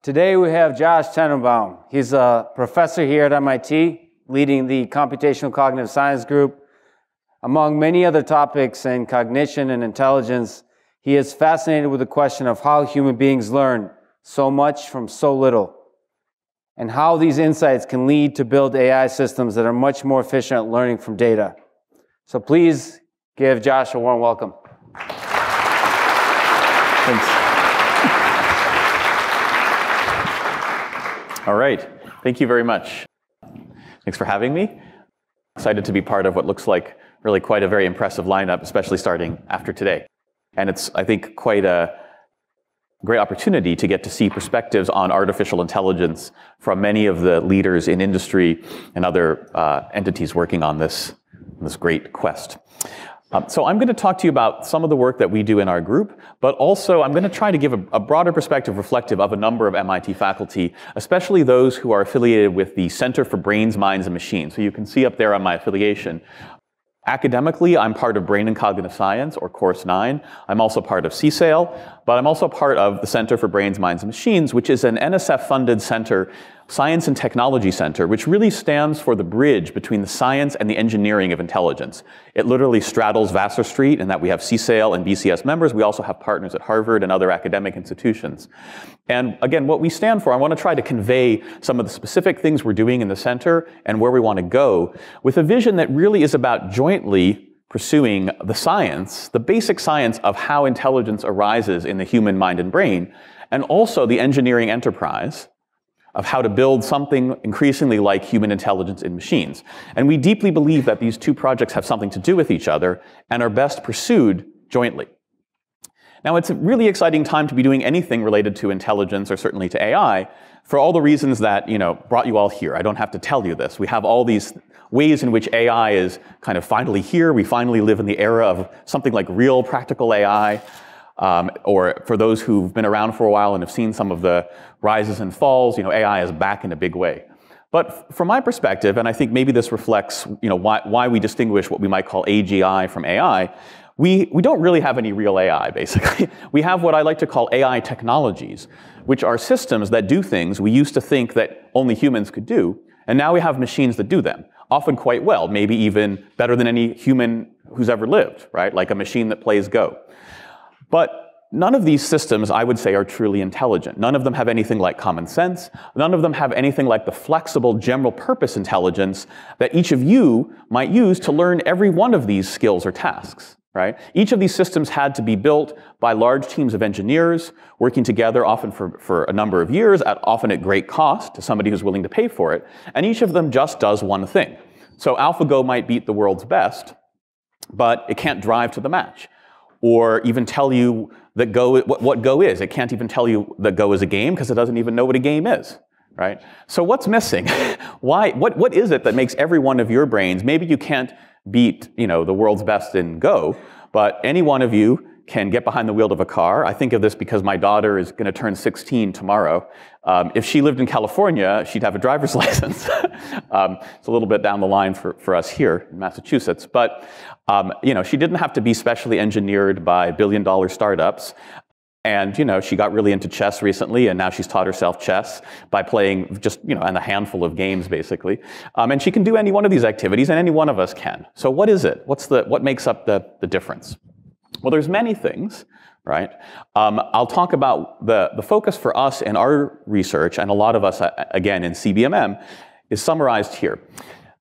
Today we have Josh Tenenbaum. He's a professor here at MIT, leading the Computational Cognitive Science group. Among many other topics in cognition and intelligence, he is fascinated with the question of how human beings learn so much from so little, and how these insights can lead to build AI systems that are much more efficient at learning from data. So please give Josh a warm welcome. Thanks. All right, thank you very much. Thanks for having me. Excited to be part of what looks like really quite a very impressive lineup, especially starting after today. And it's, I think, quite a great opportunity to get to see perspectives on artificial intelligence from many of the leaders in industry and other entities working on this great quest. So I'm going to talk to you about some of the work that we do in our group, but also I'm going to try to give a broader perspective reflective of a number of MIT faculty, especially those who are affiliated with the Center for Brains, Minds, and Machines. So you can see up there on my affiliation. Academically, I'm part of Brain and Cognitive Science, or Course 9. I'm also part of CSAIL, but I'm also part of the Center for Brains, Minds, and Machines, which is an NSF-funded center, science and technology center, which really stands for the bridge between the science and the engineering of intelligence. It literally straddles Vassar Street in that we have CSAIL and BCS members. We also have partners at Harvard and other academic institutions. And again, what we stand for, I want to try to convey some of the specific things we're doing in the center and where we want to go with a vision that really is about jointly pursuing the science, the basic science of how intelligence arises in the human mind and brain, and also the engineering enterprise of how to build something increasingly like human intelligence in machines. And we deeply believe that these two projects have something to do with each other and are best pursued jointly. Now, it's a really exciting time to be doing anything related to intelligence or certainly to AI for all the reasons that, brought you all here. I don't have to tell you this. We have all these ways in which AI is kind of finally here. We finally live in the era of something like real practical AI. Or for those who've been around for a while and have seen some of the rises and falls, AI is back in a big way. But from my perspective, and I think maybe this reflects, why we distinguish what we might call AGI from AI, we don't really have any real AI, basically. We have what I like to call AI technologies, which are systems that do things we used to think that only humans could do, and now we have machines that do them, often quite well, maybe even better than any human who's ever lived, right? Like a machine that plays Go. But none of these systems, I would say, are truly intelligent. None of them have anything like common sense. None of them have anything like the flexible general purpose intelligence that each of you might use to learn every one of these skills or tasks, right? Each of these systems had to be built by large teams of engineers working together, often for a number of years, often at great cost to somebody who's willing to pay for it. And each of them just does one thing. So AlphaGo might beat the world's best, but it can't drive to the match, or even tell you that what Go is. It can't even tell you that Go is a game because it doesn't even know what a game is, right? So what's missing? What is it that makes every one of your brains, maybe you can't beat the world's best in Go, but any one of you can get behind the wheel of a car. I think of this because my daughter is going to turn 16 tomorrow. If she lived in California, she'd have a driver's license. It's a little bit down the line for us here in Massachusetts. But she didn't have to be specially engineered by billion-dollar startups. And she got really into chess recently, and now she's taught herself chess by playing just and a handful of games basically. And she can do any one of these activities, and any one of us can. So what is it? What makes up the difference? Well, there's many things, right? I'll talk about the focus for us in our research, and a lot of us, again, in CBMM, is summarized here.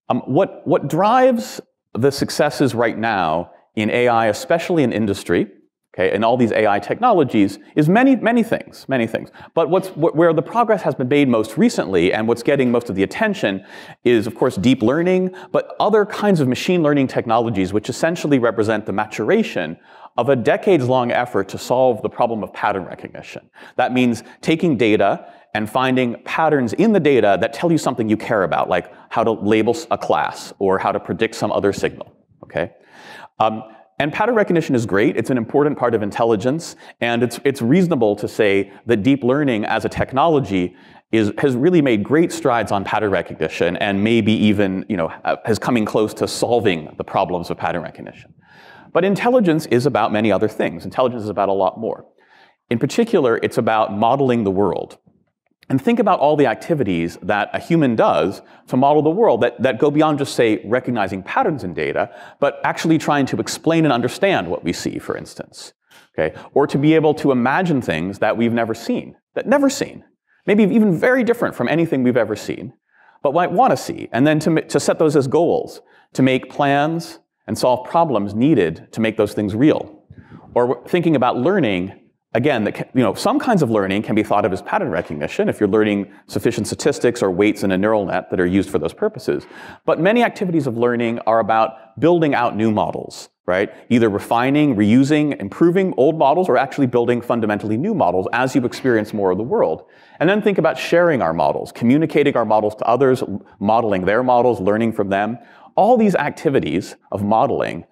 What drives the successes right now in AI, especially in industry, okay, and all these AI technologies, is many things. But where the progress has been made most recently, and what's getting most of the attention, is, of course, deep learning, but other kinds of machine learning technologies, which essentially represent the maturation of a decades-long effort to solve the problem of pattern recognition. That means taking data and finding patterns in the data that tell you something you care about, like how to label a class or how to predict some other signal, okay? And pattern recognition is great. It's an important part of intelligence, and it's reasonable to say that deep learning as a technology has really made great strides on pattern recognition, and maybe even is coming close to solving the problems of pattern recognition. But intelligence is about many other things. Intelligence is about a lot more. In particular, it's about modeling the world. and think about all the activities that a human does to model the world that go beyond just, say, recognizing patterns in data, but actually trying to explain and understand what we see, for instance. Okay? Or to be able to imagine things that we've never seen, maybe even very different from anything we've ever seen, but might want to see, and then to set those as goals, to make plans and solve problems needed to make those things real. Or thinking about learning, again, some kinds of learning can be thought of as pattern recognition if you're learning sufficient statistics or weights in a neural net that are used for those purposes. But many activities of learning are about building out new models, right? Either refining, reusing, improving old models, or actually building fundamentally new models as you experience more of the world. And then think about sharing our models, communicating our models to others, modeling their models, learning from them. All these activities of modeling,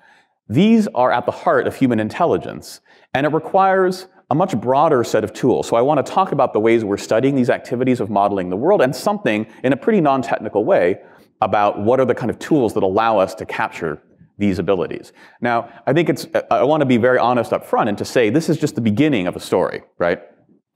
these are at the heart of human intelligence, and it requires a much broader set of tools. So I want to talk about the ways we're studying these activities of modeling the world, and something in a pretty non-technical way about what are the kind of tools that allow us to capture these abilities. Now, I want to be very honest up front and to say this is just the beginning of a story, right?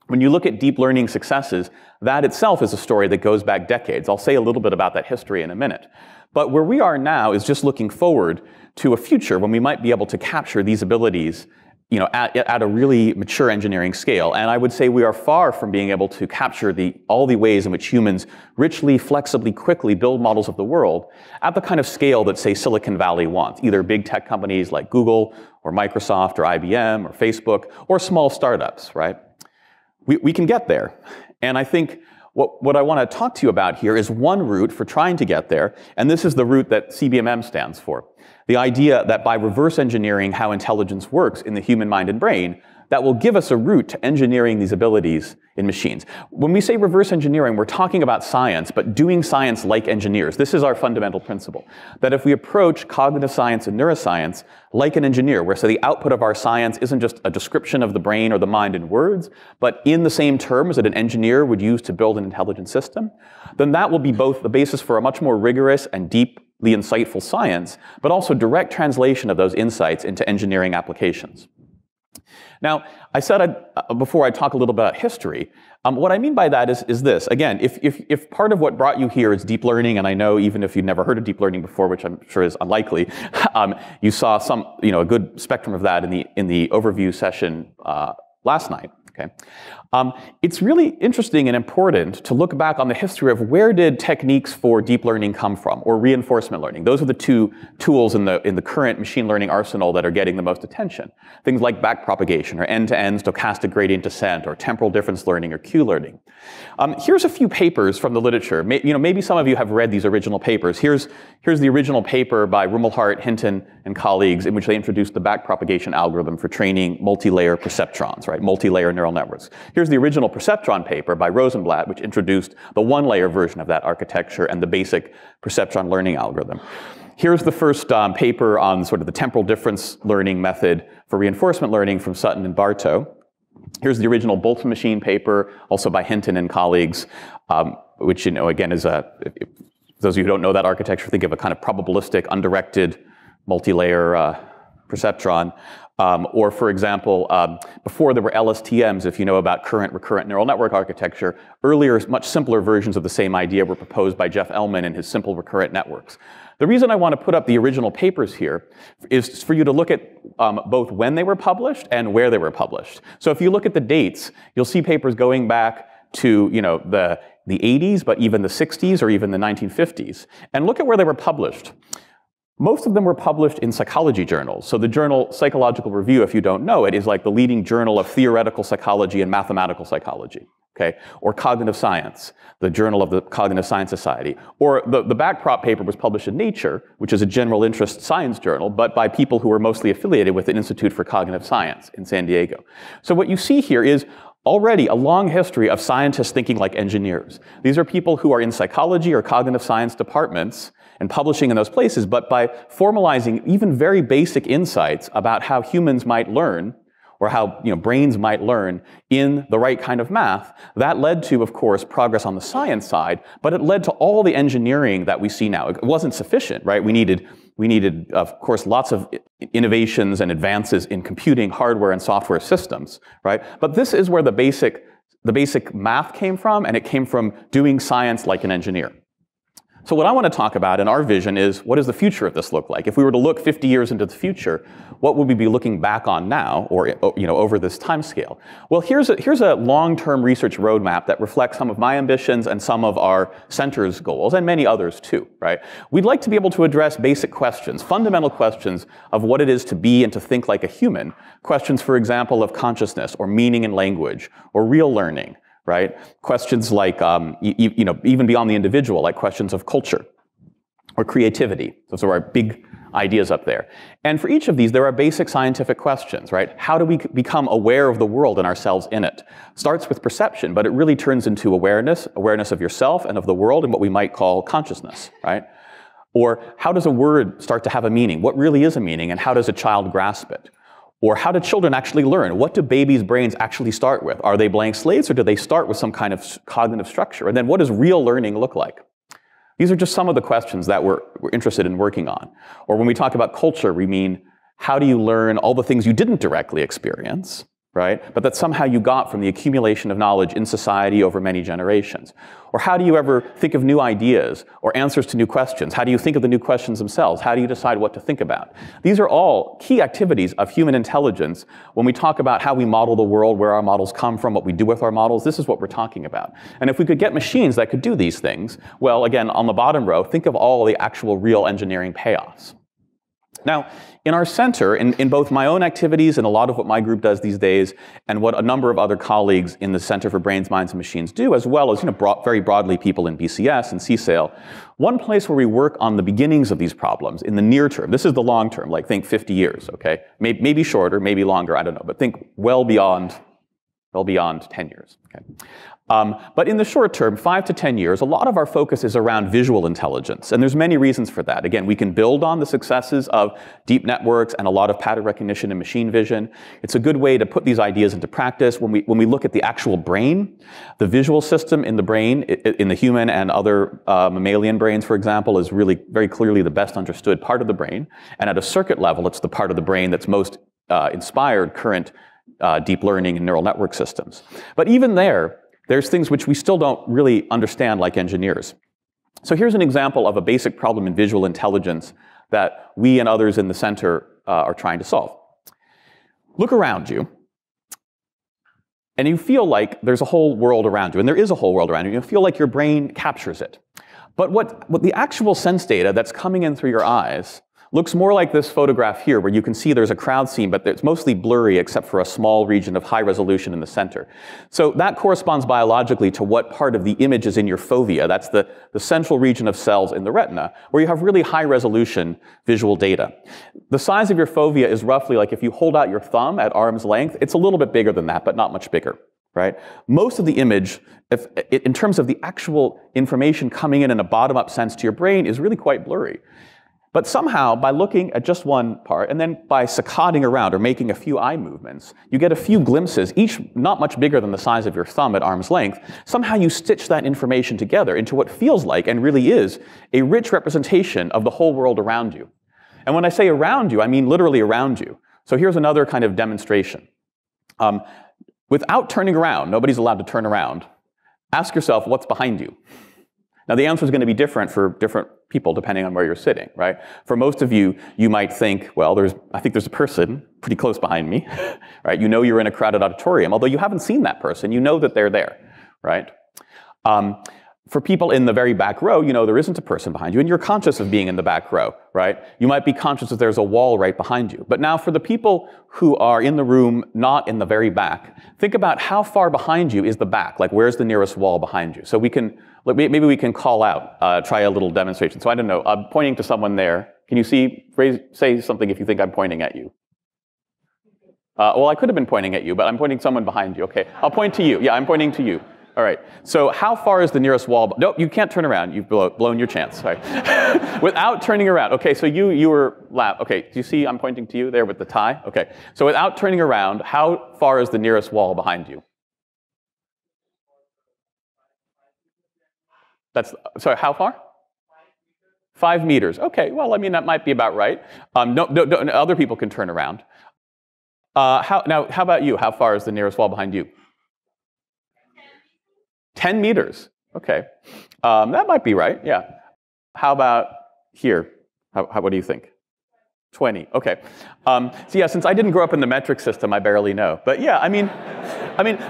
When you look at deep learning successes, that itself is a story that goes back decades. I'll say a little bit about that history in a minute. But where we are now is just looking forward to a future when we might be able to capture these abilities, at a really mature engineering scale. And I would say we are far from being able to capture all the ways in which humans richly, flexibly, quickly build models of the world at the kind of scale that, say, Silicon Valley wants, either big tech companies like Google or Microsoft or IBM or Facebook, or small startups, right? We can get there. And I think what I want to talk to you about here is one route for trying to get there, and this is the route that CBMM stands for. The idea that by reverse engineering how intelligence works in the human mind and brain, that will give us a route to engineering these abilities in machines. When we say reverse engineering, we're talking about science, but doing science like engineers. This is our fundamental principle. That if we approach cognitive science and neuroscience like an engineer, where so the output of our science isn't just a description of the brain or the mind in words, but in the same terms that an engineer would use to build an intelligent system, then that will be both the basis for a much more rigorous and deeply insightful science, but also direct translation of those insights into engineering applications. Now, I said before I talk a little bit about history, what I mean by that is this. Again, if part of what brought you here is deep learning, and I know even if you've never heard of deep learning before, which I'm sure is unlikely, you saw a good spectrum of that in the overview session last night. Okay. It's really interesting and important to look back on the history of where did techniques for deep learning come from, or reinforcement learning. Those are the two tools in the current machine learning arsenal that are getting the most attention. Things like backpropagation, or end-to-end stochastic gradient descent, or temporal difference learning, or Q-learning. Here's a few papers from the literature. Maybe some of you have read these original papers. Here's the original paper by Rumelhart, Hinton, and colleagues in which they introduced the backpropagation algorithm for training multi-layer perceptrons, right? Multi-layer neural networks. Here's the original perceptron paper by Rosenblatt, which introduced the one-layer version of that architecture and the basic perceptron learning algorithm. Here's the first paper on sort of the temporal difference learning method for reinforcement learning from Sutton and Bartow. Here's the original Boltzmann machine paper, also by Hinton and colleagues, which, again, is those of you who don't know that architecture, think of a kind of probabilistic, undirected, multi-layer perceptron. Or, for example, before there were LSTMs, if you know about current recurrent neural network architecture, earlier, much simpler versions of the same idea were proposed by Jeff Ellman in his simple recurrent networks. The reason I want to put up the original papers here is for you to look at both when they were published and where they were published. So if you look at the dates, you'll see papers going back to the 80s, but even the 60s or even the 1950s. And look at where they were published. Most of them were published in psychology journals. So the journal Psychological Review, if you don't know it, is like the leading journal of theoretical psychology and mathematical psychology. Okay? Or Cognitive Science, the Journal of the Cognitive Science Society. Or the backprop paper was published in Nature, which is a general interest science journal, but by people who are mostly affiliated with the Institute for Cognitive Science in San Diego. So what you see here is already a long history of scientists thinking like engineers. These are people who are in psychology or cognitive science departments and publishing in those places, but by formalizing even very basic insights about how humans might learn, or how brains might learn in the right kind of math, that led to, of course, progress on the science side, but it led to all the engineering that we see now. It wasn't sufficient, right? We needed, of course, lots of innovations and advances in computing, hardware, and software systems, right? But this is where the basic the basic math came from, and it came from doing science like an engineer. So what I want to talk about in our vision is, what does the future of this look like? If we were to look 50 years into the future, what would we be looking back on now, or over this time scale? Well, here's a long-term research roadmap that reflects some of my ambitions and some of our center's goals, and many others too, right? We'd like to be able to address basic questions, fundamental questions of what it is to be and to think like a human. Questions, for example, of consciousness, or meaning in language, or real learning. Right? Questions like, even beyond the individual, like questions of culture or creativity. Those are our big ideas up there. And for each of these, there are basic scientific questions, right? How do we become aware of the world and ourselves in it? Starts with perception, but it really turns into awareness of yourself and of the world, and what we might call consciousness, right? Or how does a word start to have a meaning? What really is a meaning, and how does a child grasp it? Or how do children actually learn? What do babies' brains actually start with? Are they blank slates, or do they start with some kind of cognitive structure? And then what does real learning look like? These are just some of the questions that we're interested in working on. Or when we talk about culture, we mean, how do you learn all the things you didn't directly experience, right? But that somehow you got from the accumulation of knowledge in society over many generations. Or how do you ever think of new ideas or answers to new questions? How do you think of the new questions themselves? How do you decide what to think about? These are all key activities of human intelligence. When we talk about how we model the world, where our models come from, what we do with our models, this is what we're talking about. And if we could get machines that could do these things, well, again, on the bottom row, think of all the actual real engineering payoffs. Now, in our center, in both my own activities and a lot of what my group does these days, and what a number of other colleagues in the Center for Brains, Minds, and Machines do, as well as very broadly people in BCS and CSAIL, one place where we work on the beginnings of these problems in the near term, this is the long term, like think 50 years, okay? Maybe shorter, maybe longer, I don't know, but think well beyond 10 years, okay? But in the short term, 5 to 10 years, a lot of our focus is around visual intelligence. And there's many reasons for that. Again, we can build on the successes of deep networks and a lot of pattern recognition and machine vision. It's a good way to put these ideas into practice. When we look at the actual brain, the visual system in the brain, in the human and other mammalian brains, for example, is really very clearly the best understood part of the brain. And at a circuit level, it's the part of the brain that's most inspired current deep learning and neural network systems. But even there's things which we still don't really understand like engineers. So here's an example of a basic problem in visual intelligence that we and others in the center are trying to solve. Look around you, and you feel like there's a whole world around you, and there is a whole world around you. You feel like your brain captures it. But what the actual sense data that's coming in through your eyes looks more like this photograph here, where you can see there's a crowd scene, but it's mostly blurry except for a small region of high resolution in the center. So that corresponds biologically to what part of the image is in your fovea. That's the central region of cells in the retina, where you have really high resolution visual data. The size of your fovea is roughly like if you hold out your thumb at arm's length, it's a little bit bigger than that, but not much bigger. Right? Most of the image, in terms of the actual information coming in a bottom-up sense to your brain, is really quite blurry. But somehow, by looking at just one part, and then by saccading around or making a few eye movements, you get a few glimpses, each not much bigger than the size of your thumb at arm's length. Somehow you stitch that information together into what feels like, and really is, a rich representation of the whole world around you. And when I say around you, I mean literally around you. So here's another kind of demonstration. Without turning around, nobody's allowed to turn around, ask yourself what's behind you. Now the answer is going to be different for different people depending on where you're sitting, right? For most of you, you might think, well, I think there's a person pretty close behind me, right? You know you're in a crowded auditorium, although you haven't seen that person, you know that they're there, right? For people in the very back row, you know there isn't a person behind you, and you're conscious of being in the back row, right? You might be conscious that there's a wall right behind you. But now for the people who are in the room, not in the very back, think about how far behind you is the back, like where's the nearest wall behind you? So maybe we can call out, try a little demonstration. So I don't know, I'm pointing to someone there. Can you say something if you think I'm pointing at you? Well, I could have been pointing at you, but I'm pointing someone behind you. Okay, I'll point to you. Yeah, I'm pointing to you. All right, so how far is the nearest wall? Nope, you can't turn around. You've blown your chance. Sorry. Without turning around. Okay, so you were okay, do you see I'm pointing to you there with the tie? Okay, so without turning around, how far is the nearest wall behind you? Sorry, how far? 5 meters. Okay, well, I mean, that might be about right. No, other people can turn around. How about you? How far is the nearest wall behind you? 10 meters. Okay. That might be right, yeah. How about here? What do you think? 20, okay. So yeah, since I didn't grow up in the metric system, I barely know. But yeah, I mean,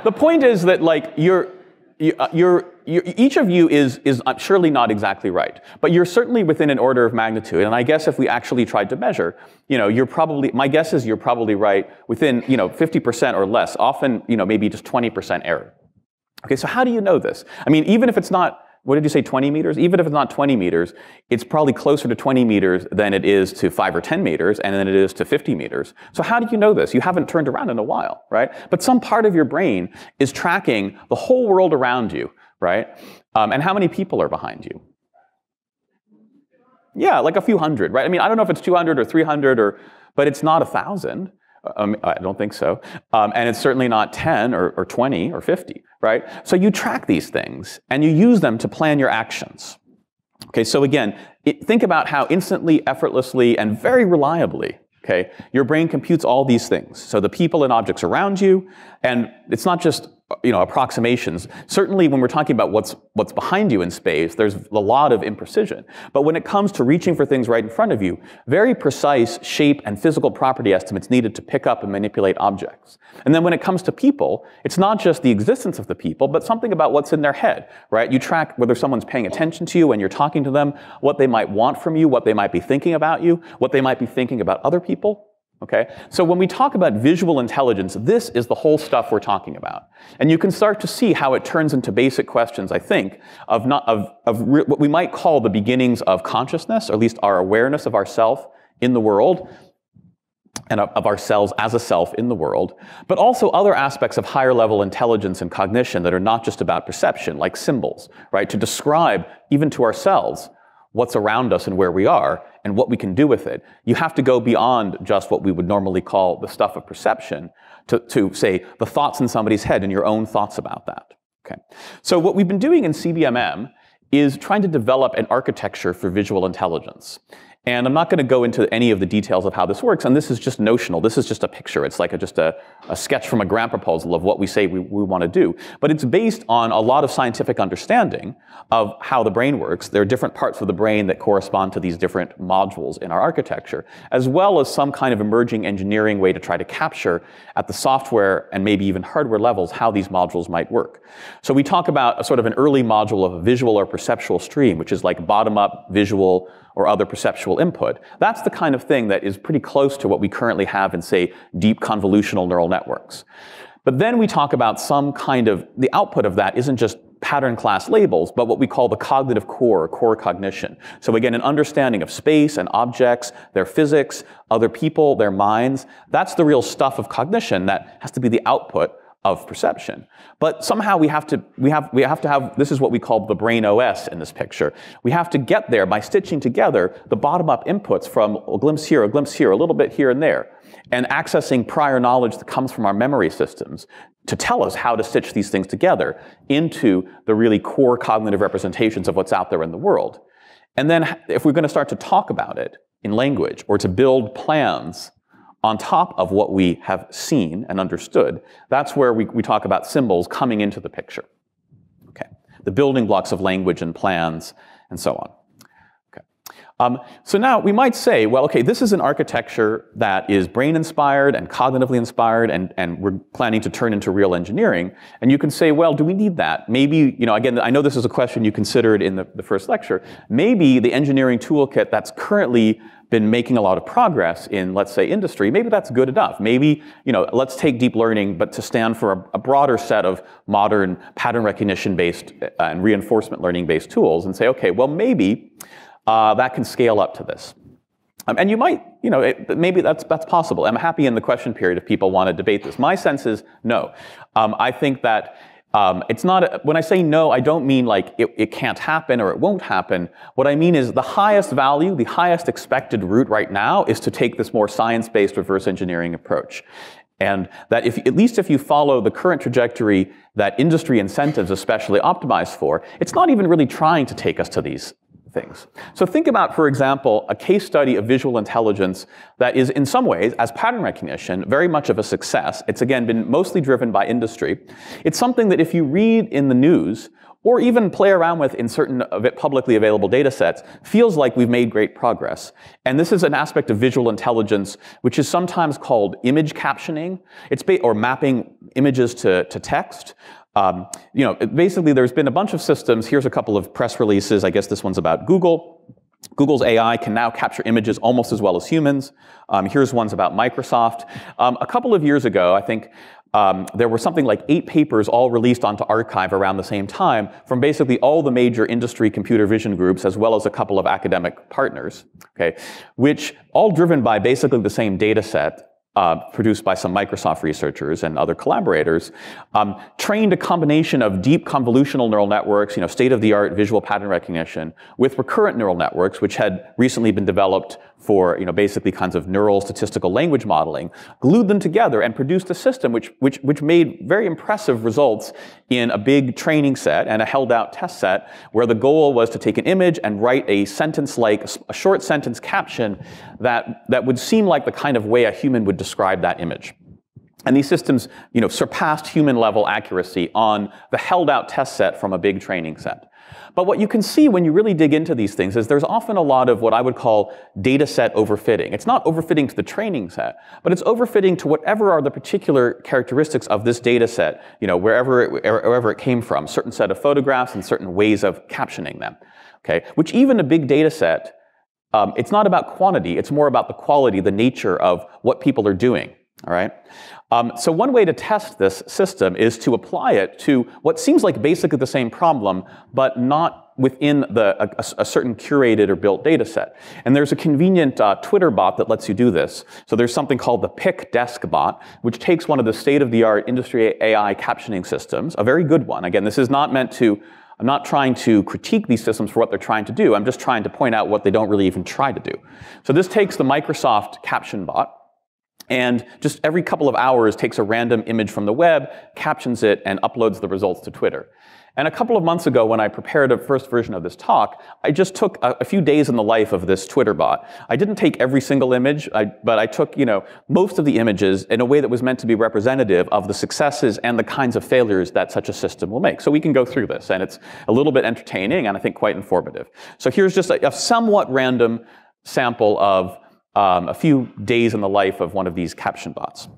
the point is that like each of you is surely not exactly right, but you're certainly within an order of magnitude. And I guess if we actually tried to measure, my guess is you're probably right within 50% or less. Often, maybe just 20% error. Okay, so how do you know this? I mean, even if it's not, what did you say, 20 meters? Even if it's not 20 meters, it's probably closer to 20 meters than it is to 5 or 10 meters, and then it is to 50 meters. So how do you know this? You haven't turned around in a while, right? But some part of your brain is tracking the whole world around you, right? And how many people are behind you? Yeah, like a few hundred, right? I mean, I don't know if it's 200 or 300, but it's not 1,000. I don't think so. And it's certainly not 10 or 20 or 50, right? So you track these things and you use them to plan your actions. Okay, so again, think about how instantly, effortlessly, and very reliably, okay, your brain computes all these things. So the people and objects around you, and it's not just approximations. Certainly when we're talking about what's behind you in space, there's a lot of imprecision. But when it comes to reaching for things right in front of you, very precise shape and physical property estimates needed to pick up and manipulate objects. And then when it comes to people, it's not just the existence of the people, but something about what's in their head, right? You track whether someone's paying attention to you when you're talking to them, what they might want from you, what they might be thinking about you, what they might be thinking about other people. Okay? So when we talk about visual intelligence, this is the whole stuff we're talking about. And you can start to see how it turns into basic questions, I think, of what we might call the beginnings of consciousness, or at least our awareness of ourself in the world, and of ourselves as a self in the world, but also other aspects of higher level intelligence and cognition that are not just about perception, like symbols, right? To describe, even to ourselves, what's around us and where we are, and what we can do with it. You have to go beyond just what we would normally call the stuff of perception to say, the thoughts in somebody's head and your own thoughts about that. Okay. So what we've been doing in CBMM is trying to develop an architecture for visual intelligence. And I'm not going to go into any of the details of how this works, and this is just notional. This is just a picture. It's like just a sketch from a grant proposal of what we say we want to do. But it's based on a lot of scientific understanding of how the brain works. There are different parts of the brain that correspond to these different modules in our architecture, as well as some kind of emerging engineering way to try to capture at the software and maybe even hardware levels how these modules might work. So we talk about a sort of an early module of a visual or perceptual stream, which is like bottom-up visual or other perceptual input. That's the kind of thing that is pretty close to what we currently have in, say, deep convolutional neural networks. But then we talk about some kind of, the output of that isn't just pattern class labels, but what we call the cognitive core, or core cognition. So again, an understanding of space and objects, their physics, other people, their minds. That's the real stuff of cognition that has to be the output of perception. But somehow we have to have, this is what we call the brain OS in this picture. We have to get there by stitching together the bottom-up inputs from a glimpse here, a little bit here and there, and accessing prior knowledge that comes from our memory systems to tell us how to stitch these things together into the really core cognitive representations of what's out there in the world. And then if we're going to start to talk about it in language or to build plans on top of what we have seen and understood, that's where we talk about symbols coming into the picture. Okay. The building blocks of language and plans and so on. Okay. So now we might say, well, okay, this is an architecture that is brain-inspired and cognitively inspired, and we're planning to turn into real engineering. And you can say, well, do we need that? Maybe, again, I know this is a question you considered in the first lecture. Maybe the engineering toolkit that's currently been making a lot of progress in, let's say, industry, maybe that's good enough. Maybe, let's take deep learning, but to stand for a broader set of modern pattern recognition-based and reinforcement learning-based tools and say, okay, well, maybe that can scale up to this. And you might, maybe that's possible. I'm happy in the question period if people want to debate this. My sense is no. I think that it's not, when I say no, I don't mean like it can't happen or it won't happen. What I mean is the highest value, the highest expected route right now is to take this more science-based reverse engineering approach. And that at least if you follow the current trajectory that industry incentives especially optimize for, it's not even really trying to take us to these things. So think about, for example, a case study of visual intelligence that is in some ways, as pattern recognition, very much of a success. It's again been mostly driven by industry. It's something that if you read in the news or even play around with in certain publicly available data sets, feels like we've made great progress. And this is an aspect of visual intelligence, which is sometimes called image captioning, or mapping images to text. Basically, there's been a bunch of systems. Here's a couple of press releases. I guess this one's about Google. Google's AI can now capture images almost as well as humans. Here's one's about Microsoft. A couple of years ago, I think, there were something like 8 papers all released onto arXiv around the same time from basically all the major industry computer vision groups, as well as a couple of academic partners, okay, which all driven by basically the same data set produced by some Microsoft researchers and other collaborators, trained a combination of deep convolutional neural networks, state-of-the-art visual pattern recognition, with recurrent neural networks, which had recently been developed for, basically kinds of neural statistical language modeling, glued them together and produced a system which made very impressive results in a big training set and a held-out test set, where the goal was to take an image and write a short sentence caption that would seem like the kind of way a human would describe that image. And these systems, surpassed human-level accuracy on the held-out test set from a big training set. But what you can see when you really dig into these things is there's often a lot of what I would call data set overfitting. It's not overfitting to the training set, but it's overfitting to whatever are the particular characteristics of this data set, wherever it came from, certain set of photographs and certain ways of captioning them, okay? Which even a big data set, it's not about quantity, it's more about the quality, the nature of what people are doing, all right? So one way to test this system is to apply it to what seems like basically the same problem, but not within a certain curated or built data set. And there's a convenient Twitter bot that lets you do this. So there's something called the Pick Desk bot, which takes one of the state-of-the-art industry AI captioning systems, a very good one. Again, this is not meant to, I'm not trying to critique these systems for what they're trying to do. I'm just trying to point out what they don't really even try to do. So this takes the Microsoft caption bot, and just every couple of hours takes a random image from the web, captions it, and uploads the results to Twitter. And a couple of months ago, when I prepared a first version of this talk, I just took a few days in the life of this Twitter bot. I didn't take every single image, but I took, most of the images in a way that was meant to be representative of the successes and the kinds of failures that such a system will make. So we can go through this, and it's a little bit entertaining and I think quite informative. So here's just a somewhat random sample of a few days in the life of one of these caption bots.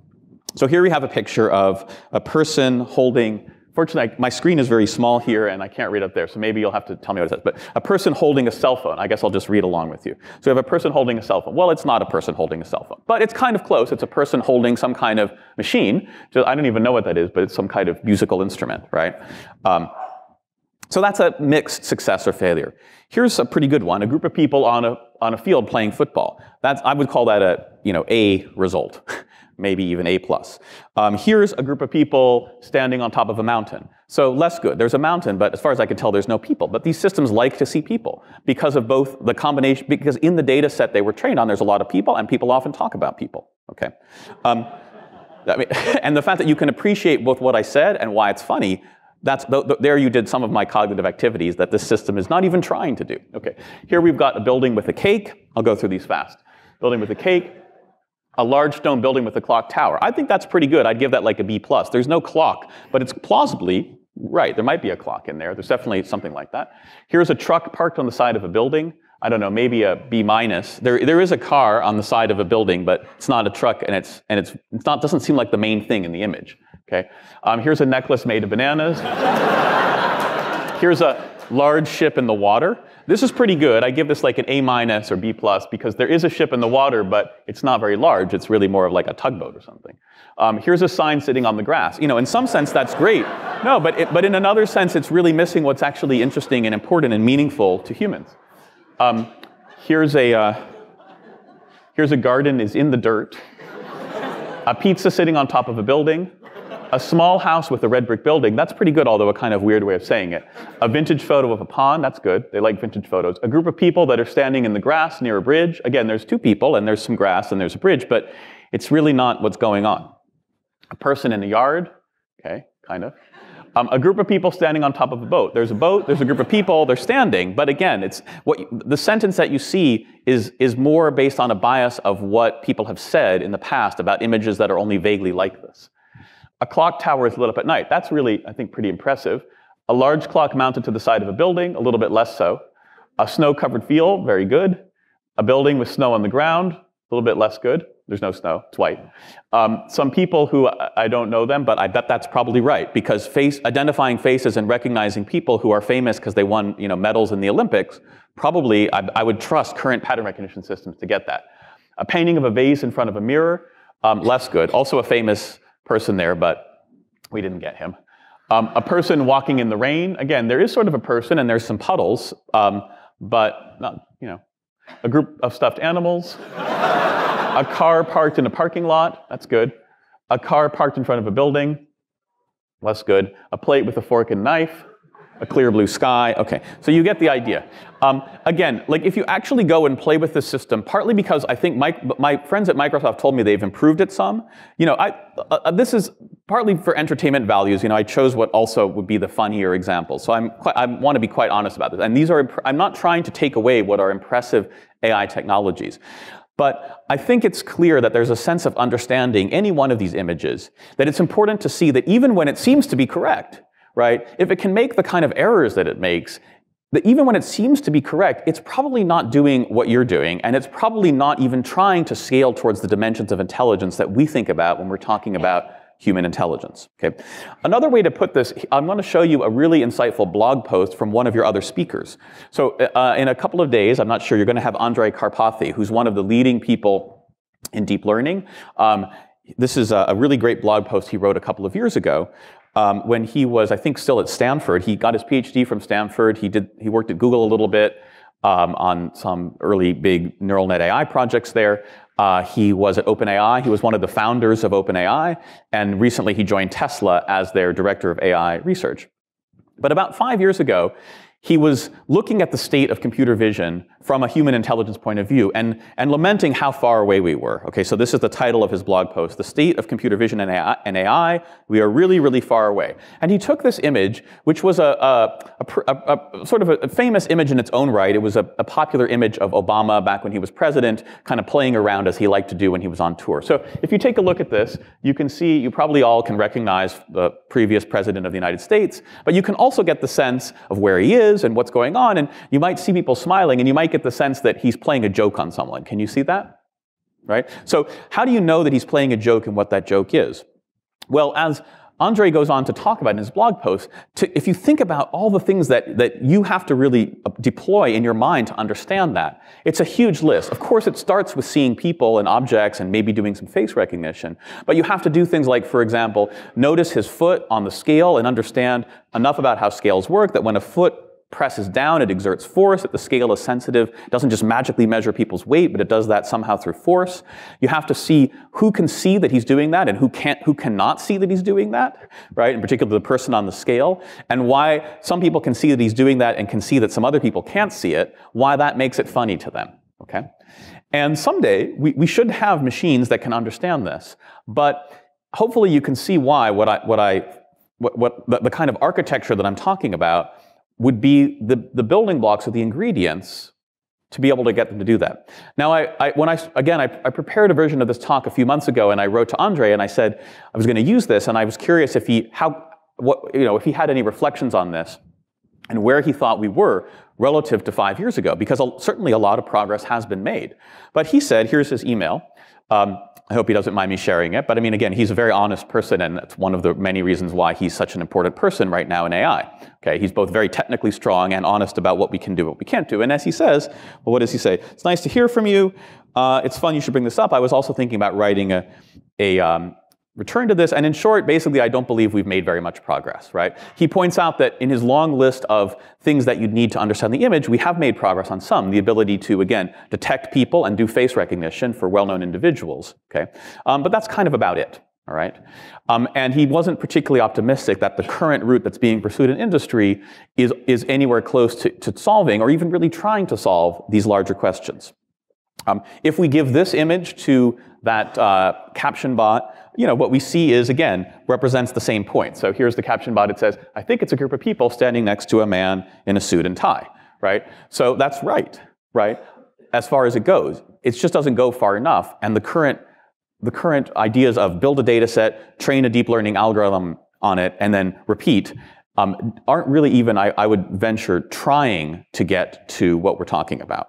So here we have a picture of a person holding, fortunately my screen is very small here and I can't read up there, so maybe you'll have to tell me what it says, but a person holding a cell phone. I guess I'll just read along with you. So we have a person holding a cell phone. Well, it's not a person holding a cell phone, but it's kind of close. It's a person holding some kind of machine. I don't even know what that is, but it's some kind of musical instrument, right? So that's a mixed success or failure. Here's a pretty good one, a group of people on a field playing football. I would call that A result, maybe even A+. Here's a group of people standing on top of a mountain. So less good. There's a mountain, but as far as I can tell, there's no people. But these systems like to see people because of both the combination, because in the data set they were trained on, there's a lot of people, and people often talk about people, okay? And the fact that you can appreciate both what I said and why it's funny, there you did some of my cognitive activities that this system is not even trying to do. Okay, here we've got a building with a cake. I'll go through these fast. Building with a cake, a large stone building with a clock tower. I think that's pretty good. I'd give that like a B+. There's no clock, but it's plausibly right. There might be a clock in there. There's definitely something like that. Here's a truck parked on the side of a building. I don't know, maybe a B-. There is a car on the side of a building, but it's not a truck, and it doesn't seem like the main thing in the image. Okay, here's a necklace made of bananas. Here's a large ship in the water. This is pretty good. I give this like an A- or B+ because there is a ship in the water, but it's not very large. It's really more of like a tugboat or something. Here's a sign sitting on the grass. In some sense, that's great. No, but in another sense, it's really missing what's actually interesting and important and meaningful to humans. Here's a garden is in the dirt. A pizza sitting on top of a building. A small house with a red brick building. That's pretty good, although a kind of weird way of saying it. A vintage photo of a pond. That's good. They like vintage photos. A group of people that are standing in the grass near a bridge. Again, there's 2 people, and there's some grass, and there's a bridge, but it's really not what's going on. A person in a yard. Okay, kind of. A group of people standing on top of a boat. There's a boat, there's a group of people, they're standing, but again, the sentence that you see is more based on a bias of what people have said in the past about images that are only vaguely like this. A clock tower is lit up at night. That's really, I think, pretty impressive. A large clock mounted to the side of a building, a little bit less so. A snow-covered field, very good. A building with snow on the ground, a little bit less good. There's no snow, it's white. Some people who, I don't know them, but I bet that's probably right, because identifying faces and recognizing people who are famous because they won medals in the Olympics, probably I would trust current pattern recognition systems to get that. A painting of a vase in front of a mirror, less good. Also a famous person there, but we didn't get him. A person walking in the rain, again, there is sort of a person and there's some puddles, but not, a group of stuffed animals. A car parked in a parking lot, that's good. A car parked in front of a building, less good. A plate with a fork and knife. A clear blue sky. Okay, so you get the idea. Again, like if you actually go and play with this system, partly because I think my friends at Microsoft told me they've improved it some. This is partly for entertainment values. I chose what also would be the funnier examples. So I want to be quite honest about this. And these are, I'm not trying to take away what are impressive AI technologies. But I think it's clear that there's a sense of understanding any one of these images, that it's important to see that even when it seems to be correct, right, if it can make the kind of errors that it makes, that even when it seems to be correct, it's probably not doing what you're doing, and it's probably not even trying to scale towards the dimensions of intelligence that we think about when we're talking about human intelligence. Okay. Another way to put this, I'm going to show you a really insightful blog post from one of your other speakers. So in a couple of days, I'm not sure, you're going to have Andrej Karpathy, who's one of the leading people in deep learning. This is a really great blog post he wrote a couple of years ago when he was, I think, still at Stanford. He got his PhD from Stanford. He worked at Google a little bit on some early big neural net AI projects there. He was at OpenAI. He was one of the founders of OpenAI, and recently he joined Tesla as their director of AI research. But about 5 years ago, he was looking at the state of computer vision from a human intelligence point of view and lamenting how far away we were. Okay, so this is the title of his blog post, The State of Computer Vision and AI, We Are Really, Really Far Away. And he took this image, which was a sort of a famous image in its own right. It was a popular image of Obama back when he was president, kind of playing around as he liked to do when he was on tour. So if you take a look at this, you can see, you probably all can recognize the previous president of the United States, but you can also get the sense of where he is and what's going on, and you might see people smiling, and you might get the sense that he's playing a joke on someone. Can you see that? Right? So how do you know that he's playing a joke and what that joke is? Well, as Andrej goes on to talk about in his blog post, if you think about all the things that you have to really deploy in your mind to understand that, it's a huge list. Of course, it starts with seeing people and objects and maybe doing some face recognition, but you have to do things like, for example, notice his foot on the scale and understand enough about how scales work that when a foot presses down, it exerts force, that the scale is sensitive. It doesn't just magically measure people's weight, but it does that somehow through force. You have to see who can see that he's doing that and who cannot see that he's doing that, right? In particular, the person on the scale, and why some people can see that he's doing that and can see that some other people can't see it, why that makes it funny to them, okay? And someday, we should have machines that can understand this, but hopefully you can see why the kind of architecture that I'm talking about would be the building blocks or the ingredients to be able to get them to do that. Now, I prepared a version of this talk a few months ago, and I wrote to Andrej, and I said I was going to use this, and I was curious if he had any reflections on this, and where he thought we were relative to 5 years ago, because certainly a lot of progress has been made. But he said, here's his email. I hope he doesn't mind me sharing it. But I mean, again, he's a very honest person, and that's one of the many reasons why he's such an important person right now in AI. Okay, he's both very technically strong and honest about what we can do, what we can't do. And as he says, well, what does he say? It's nice to hear from you. It's fun you should bring this up. I was also thinking about writing a return to this. And in short, basically, I don't believe we've made very much progress, right? He points out that in his long list of things that you'd need to understand the image, we have made progress on some. The ability to, again, detect people and do face recognition for well-known individuals, okay? But that's kind of about it, all right? And he wasn't particularly optimistic that the current route that's being pursued in industry is anywhere close to solving or even really trying to solve these larger questions. If we give this image to that caption bot, what we see is, again, represents the same point. So here's the caption bot. It says, I think it's a group of people standing next to a man in a suit and tie, right? So that's right? As far as it goes. It just doesn't go far enough. And the current ideas of build a data set, train a deep learning algorithm on it, and then repeat, aren't really even, I would venture, trying to get to what we're talking about.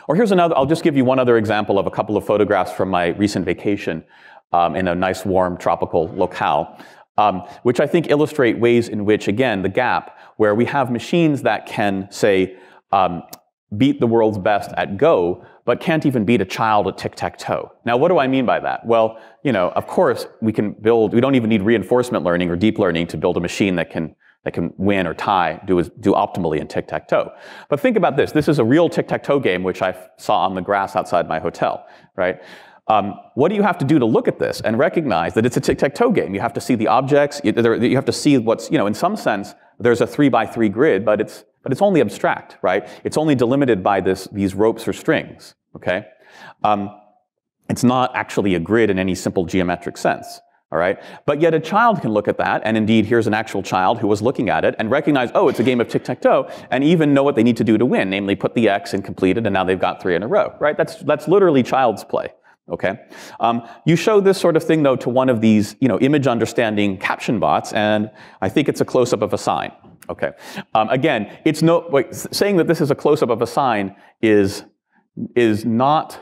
Or here's another, I'll just give you one other example of a couple of photographs from my recent vacation in a nice warm tropical locale, which I think illustrate ways in which, again, the gap where we have machines that can, say, beat the world's best at Go, but can't even beat a child at tic-tac-toe. Now, what do I mean by that? Well, of course, we don't even need reinforcement learning or deep learning to build a machine that can win or tie, do optimally in tic-tac-toe. But think about this. This is a real tic-tac-toe game, which I saw on the grass outside my hotel, right? What do you have to do to look at this and recognize that it's a tic-tac-toe game? You have to see the objects. You have to see what's, in some sense, there's a 3x3 grid, but it's only abstract, right? It's only delimited by these ropes or strings, okay? It's not actually a grid in any simple geometric sense, all right? But yet a child can look at that, and indeed here's an actual child who was looking at it and recognize, oh, it's a game of tic-tac-toe, and even know what they need to do to win, namely put the X and complete it, and now they've got 3 in a row, right? That's literally child's play. Okay. You show this sort of thing, though, to one of these, image understanding caption bots, and I think it's a close-up of a sign. Okay. Again, saying that this is a close-up of a sign is not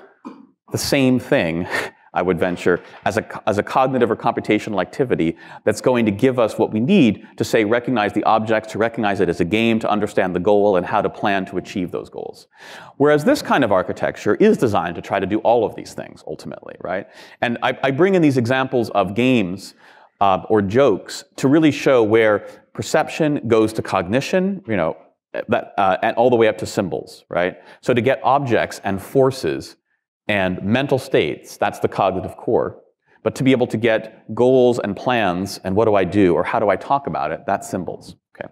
the same thing, I would venture, as a cognitive or computational activity that's going to give us what we need to, say, recognize the objects, to recognize it as a game, to understand the goal, and how to plan to achieve those goals. Whereas this kind of architecture is designed to try to do all of these things, ultimately, right? And I bring in these examples of games or jokes to really show where perception goes to cognition, and all the way up to symbols, right? So to get objects and forces and mental states, that's the cognitive core. But to be able to get goals and plans and what do I do or how do I talk about it, that's symbols. Okay.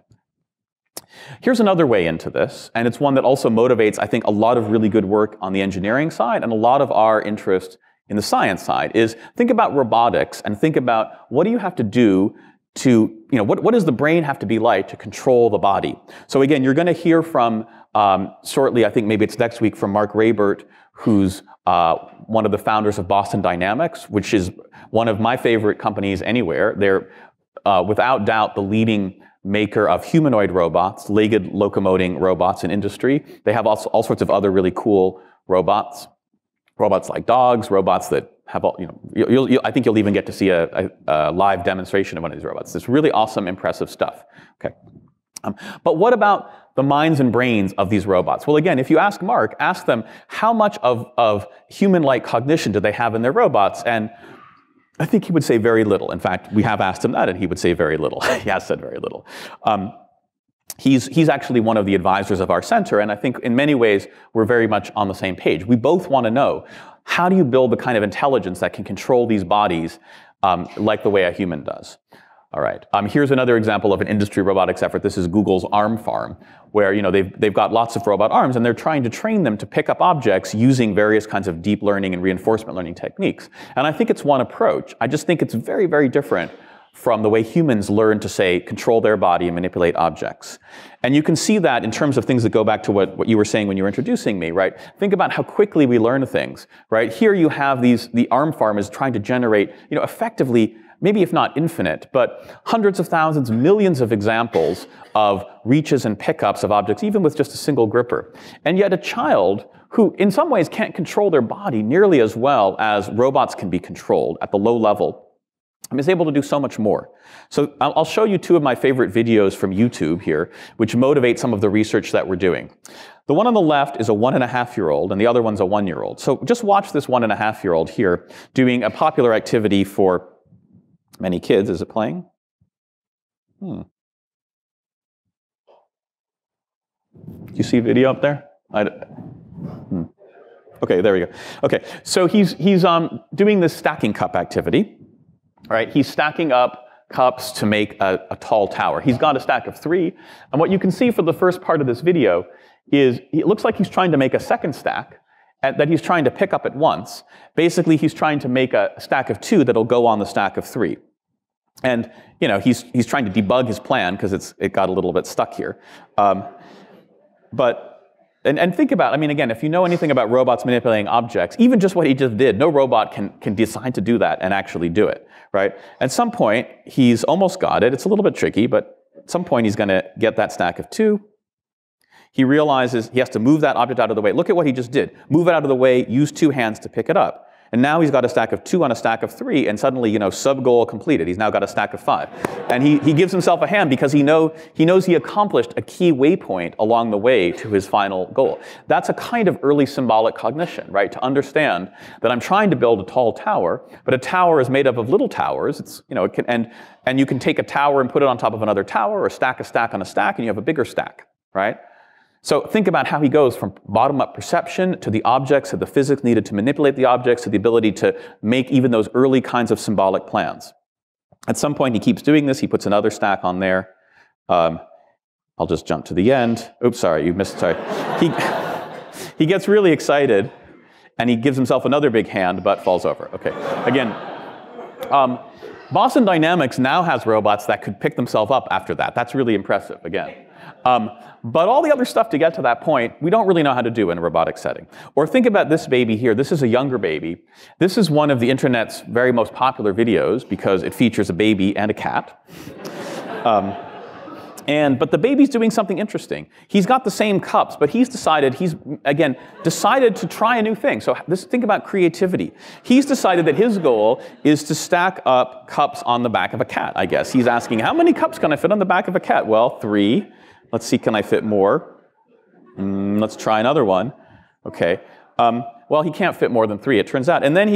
Here's another way into this, and it's one that also motivates, I think, a lot of really good work on the engineering side and a lot of our interest in the science side, is think about robotics and think about what do you have to do to, what does the brain have to be like to control the body? So again, you're going to hear from, shortly, I think maybe it's next week, from Mark Raybert, who's one of the founders of Boston Dynamics, which is one of my favorite companies anywhere. They're, without doubt, the leading maker of humanoid robots, legged locomoting robots in industry. They have all sorts of other really cool robots like dogs, robots that have all, I think you'll even get to see a live demonstration of one of these robots. It's really awesome, impressive stuff. Okay. But what about the minds and brains of these robots? Well, again, if you ask Mark, ask them how much of human-like cognition do they have in their robots, and I think he would say very little. In fact, we have asked him that, and he would say very little. He has said very little. He's actually one of the advisors of our center, and I think in many ways we're very much on the same page. We both want to know, how do you build the kind of intelligence that can control these bodies like the way a human does? All right. Here's another example of an industry robotics effort. This is Google's Arm Farm, where they've got lots of robot arms, and they're trying to train them to pick up objects using various kinds of deep learning and reinforcement learning techniques. And I think it's one approach. I just think it's very, very different from the way humans learn to, say, control their body and manipulate objects. And you can see that in terms of things that go back to what you were saying when you were introducing me, right? Think about how quickly we learn things, right? Here you have the Arm Farm is trying to generate, effectively, maybe if not infinite, but hundreds of thousands, millions of examples of reaches and pickups of objects, even with just a single gripper. And yet a child who in some ways can't control their body nearly as well as robots can be controlled at the low level, is able to do so much more. So I'll show you two of my favorite videos from YouTube here, which motivate some of the research that we're doing. The one on the left is a 1.5-year-old, and the other one's a 1-year-old. So just watch this 1.5-year-old here doing a popular activity for many kids. Is it playing? Do you see video up there? Okay, there we go. Okay, so he's doing this stacking cup activity. Right? He's stacking up cups to make a tall tower. He's got a stack of 3. And what you can see for the first part of this video is it looks like he's trying to make a second stack that he's trying to pick up at once. Basically, he's trying to make a stack of 2 that'll go on the stack of 3. And he's trying to debug his plan because it got a little bit stuck here. And think about, again, if you know anything about robots manipulating objects, even just what he just did, no robot can decide to do that and actually do it, right? At some point, he's almost got it. It's a little bit tricky, but at some point he's going to get that stack of 2. He realizes he has to move that object out of the way. Look at what he just did. Move it out of the way, use 2 hands to pick it up. And now he's got a stack of 2 on a stack of 3, and suddenly, sub-goal completed. He's now got a stack of 5. And he gives himself a hand because he knows he accomplished a key waypoint along the way to his final goal. That's a kind of early symbolic cognition, right? To understand that I'm trying to build a tall tower, but a tower is made up of little towers. It's, and you can take a tower and put it on top of another tower, or stack a stack on a stack, and you have a bigger stack, right? So think about how he goes from bottom-up perception to the objects, to the physics needed to manipulate the objects, to the ability to make even those early kinds of symbolic plans. At some point, he keeps doing this. He puts another stack on there. I'll just jump to the end. Oops, sorry, you missed. Sorry. He gets really excited, and he gives himself another big hand, but falls over. Okay. Again, Boston Dynamics now has robots that could pick themselves up after that. That's really impressive, again. But all the other stuff to get to that point, we don't really know how to do in a robotic setting. Or think about this baby here. This is a younger baby. This is one of the internet's very most popular videos because it features a baby and a cat. But the baby's doing something interesting. He's got the same cups, but he's decided to try a new thing. So think about creativity. He's decided that his goal is to stack up cups on the back of a cat, I guess. He's asking, how many cups can I fit on the back of a cat? Well, 3. Let's see, can I fit more? Let's try another one. Okay. Well, he can't fit more than 3, it turns out. And then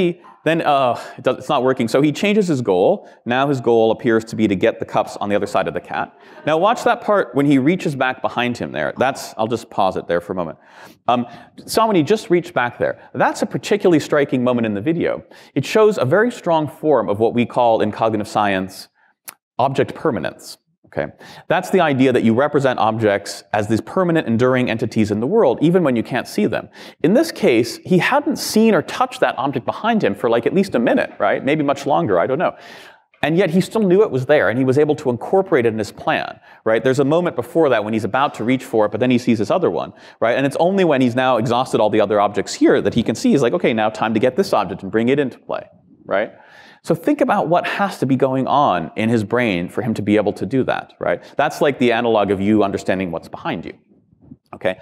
it's not working. So he changes his goal. Now his goal appears to be to get the cups on the other side of the cat. Now watch that part when he reaches back behind him there. I'll just pause it there for a moment. So when he just reached back there, that's a particularly striking moment in the video. It shows a very strong form of what we call in cognitive science object permanence. Okay. That's the idea that you represent objects as these permanent, enduring entities in the world, even when you can't see them. In this case, he hadn't seen or touched that object behind him for like at least a minute, right? Maybe much longer, I don't know. And yet he still knew it was there, and he was able to incorporate it in his plan, right? There's a moment before that when he's about to reach for it, but then he sees this other one, right? And it's only when he's now exhausted all the other objects here that he can see, he's like, okay, now time to get this object and bring it into play, right? So think about what has to be going on in his brain for him to be able to do that, right? That's like the analog of you understanding what's behind you, okay?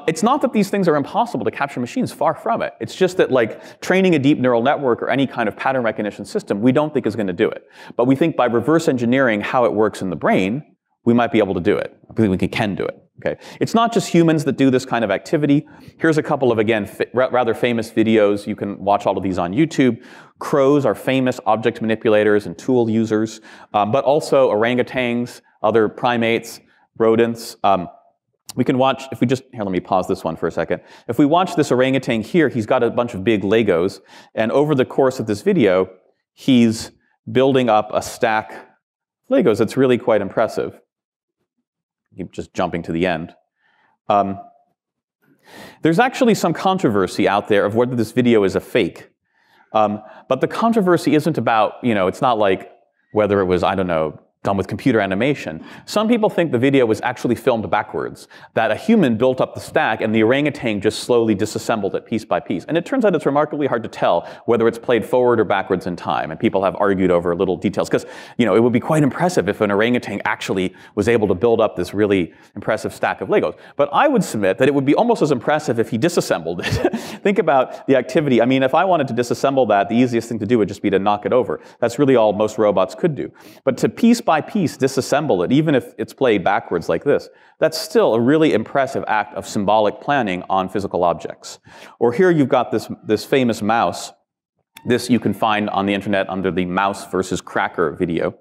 It's not that these things are impossible to capture machines, far from it. It's just that like training a deep neural network or any kind of pattern recognition system, we don't think is going to do it. But we think by reverse engineering how it works in the brain, we might be able to do it. I believe we can do it. Okay. It's not just humans that do this kind of activity. Here's a couple of, again, rather famous videos. You can watch all of these on YouTube. Crows are famous object manipulators and tool users, but also orangutans, other primates, rodents. We can watch, here, let me pause this one for a second. If we watch this orangutan here, he's got a bunch of big Legos, and over the course of this video, he's building up a stack of Legos. It's really quite impressive. Keep just jumping to the end. There's actually some controversy out there of whether this video is a fake. But the controversy isn't about, it's not like whether it was, I don't know, done with computer animation. Some people think the video was actually filmed backwards, that a human built up the stack and the orangutan just slowly disassembled it piece by piece. And it turns out it's remarkably hard to tell whether it's played forward or backwards in time. And people have argued over little details because, it would be quite impressive if an orangutan actually was able to build up this really impressive stack of Legos. But I would submit that it would be almost as impressive if he disassembled it. Think about the activity. I mean, if I wanted to disassemble that, the easiest thing to do would just be to knock it over. That's really all most robots could do. But to piece by piece disassemble it, even if it's played backwards like this, that's still a really impressive act of symbolic planning on physical objects. Or here you've got this famous mouse. This you can find on the internet under the mouse versus cracker video.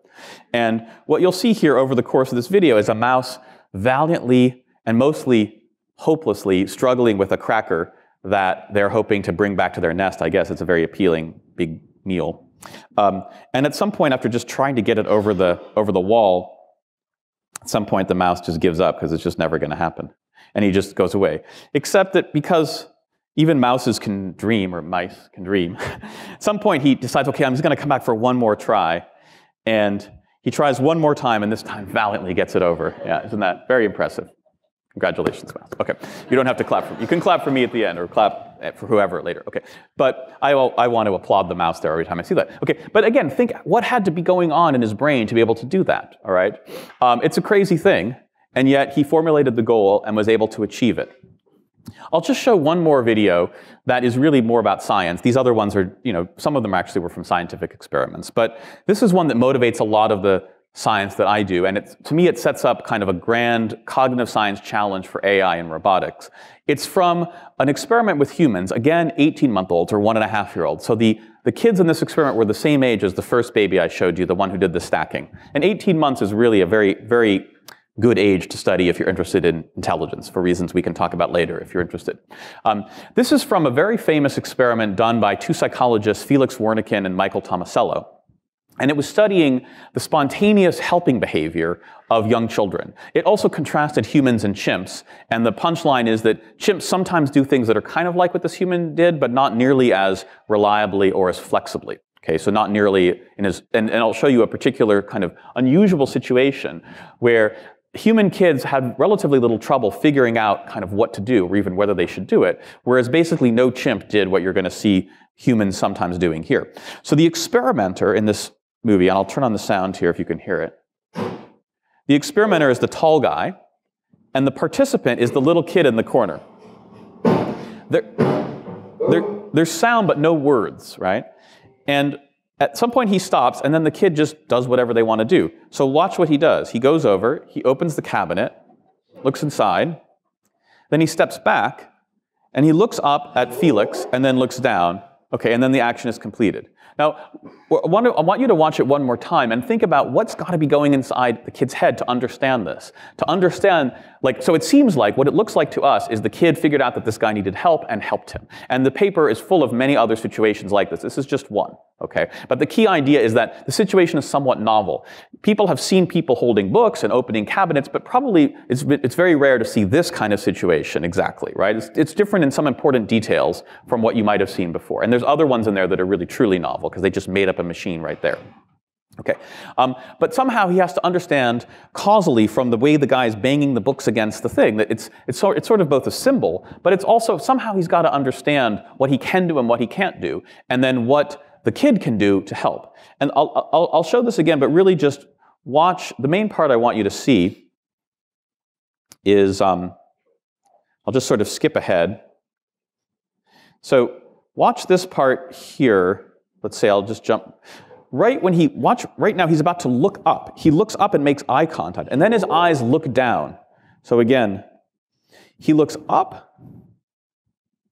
And what you'll see here over the course of this video is a mouse valiantly and mostly hopelessly struggling with a cracker that they're hoping to bring back to their nest. I guess it's a very appealing big meal. And at some point, after just trying to get it over the wall, at some point the mouse just gives up because it's just never going to happen. And he just goes away. Except that because even mouses can dream, or mice can dream, at some point he decides, okay, I'm just going to come back for one more try. And he tries one more time, and this time valiantly gets it over. Yeah, isn't that very impressive? Congratulations, mouse. Okay, you don't have to clap for me. You can clap for me at the end, or clap for whoever later. Okay, but I want to applaud the mouse there every time I see that. Okay, but again, think what had to be going on in his brain to be able to do that. All right, it's a crazy thing, and yet he formulated the goal and was able to achieve it. I'll just show one more video that is really more about science. These other ones are, some of them actually were from scientific experiments, but this is one that motivates a lot of the science that I do, and to me it sets up kind of a grand cognitive science challenge for AI and robotics. It's from an experiment with humans, again 18-month-olds or 1.5-year-olds. So the kids in this experiment were the same age as the first baby I showed you, the one who did the stacking. And 18 months is really a very, very good age to study if you're interested in intelligence, for reasons we can talk about later if you're interested. This is from a very famous experiment done by two psychologists, Felix Wernicke and Michael Tomasello. And it was studying the spontaneous helping behavior of young children. It also contrasted humans and chimps. And the punchline is that chimps sometimes do things that are kind of like what this human did, but not nearly as reliably or as flexibly. Okay, so not nearly and I'll show you a particular kind of unusual situation where human kids had relatively little trouble figuring out kind of what to do or even whether they should do it, whereas basically no chimp did what you're going to see humans sometimes doing here. So the experimenter in this movie, and I'll turn on the sound here if you can hear it. The experimenter is the tall guy, and the participant is the little kid in the corner. There's sound but no words, right? And at some point he stops, and then the kid just does whatever they want to do. So watch what he does. He goes over, he opens the cabinet, looks inside, then he steps back, and he looks up at Felix, and then looks down. Okay, and then the action is completed. Now, I want you to watch it one more time and think about what's got to be going inside the kid's head to understand this. To understand, so it seems like what it looks like to us is the kid figured out that this guy needed help and helped him. And the paper is full of many other situations like this. This is just one, okay? But the key idea is that the situation is somewhat novel. People have seen people holding books and opening cabinets, but probably it's very rare to see this kind of situation exactly, right? It's different in some important details from what you might have seen before. And there's other ones in there that are really truly novel because they just made up a machine right there. Okay, but somehow he has to understand causally from the way the guy's banging the books against the thing that it's sort of both a symbol, but it's also somehow he's got to understand what he can do and what he can't do, and then what the kid can do to help. And I'll show this again, but really just watch. The main part I want you to see is I'll just sort of skip ahead. So watch this part here. Let's say I'll just jump. Right now he's about to look up. He looks up and makes eye contact, and then his eyes look down. So again, he looks up,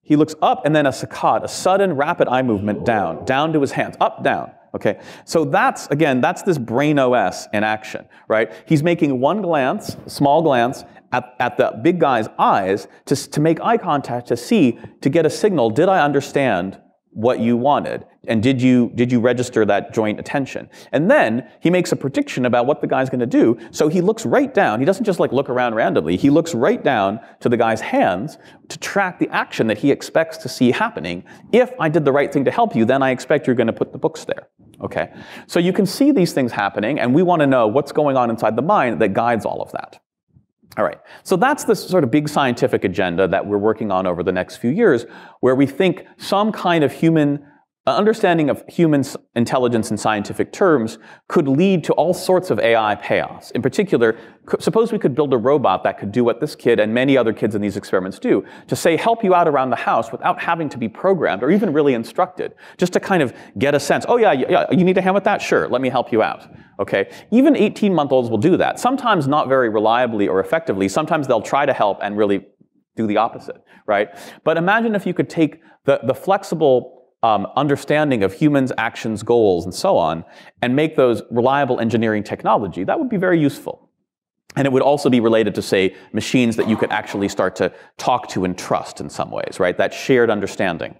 and then a saccade, a sudden rapid eye movement down to his hands, up, down. Okay, so that's this brain OS in action, right? He's making one glance, small glance, at the big guy's eyes to make eye contact, to get a signal, did I understand what you wanted? And did you register that joint attention? And then he makes a prediction about what the guy's going to do. So he looks right down. He doesn't just look around randomly. He looks right down to the guy's hands to track the action that he expects to see happening. If I did the right thing to help you, then I expect you're going to put the books there. Okay? So you can see these things happening, and we want to know what's going on inside the mind that guides all of that. All right, so that's the sort of big scientific agenda that we're working on over the next few years, where we think some kind of understanding of human intelligence in scientific terms could lead to all sorts of AI payoffs. In particular, suppose we could build a robot that could do what this kid and many other kids in these experiments do, to say help you out around the house without having to be programmed or even really instructed, just to kind of get a sense, oh yeah, you need a hand with that? Sure, let me help you out. Okay, even 18-month-olds will do that. Sometimes not very reliably or effectively. Sometimes they'll try to help and really do the opposite, right? But imagine if you could take the flexible understanding of humans' actions, goals, and so on, and make those reliable engineering technology. That would be very useful. And it would also be related to, say, machines that you could actually start to talk to and trust in some ways, right? That shared understanding.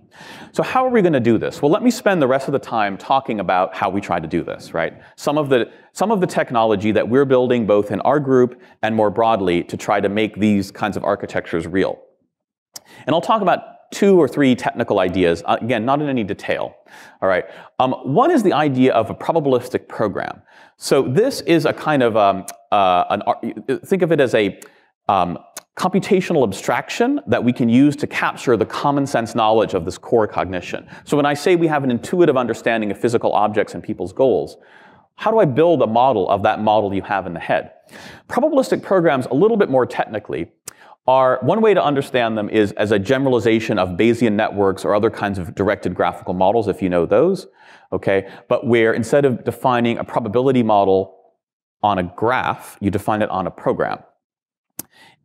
So how are we going to do this? Well, let me spend the rest of the time talking about how we try to do this, right? Some of the technology that we're building both in our group and more broadly to try to make these kinds of architectures real. And I'll talk about 2 or 3 technical ideas, again, not in any detail. All right. One is the idea of a probabilistic program. So this is a kind of, think of it as computational abstraction that we can use to capture the common sense knowledge of this core cognition. So when I say we have an intuitive understanding of physical objects and people's goals, how do I build a model of that model you have in the head? Probabilistic programs, a little bit more technically, are one way to understand them is as a generalization of Bayesian networks or other kinds of directed graphical models, if you know those, okay? But where instead of defining a probability model on a graph, you define it on a program,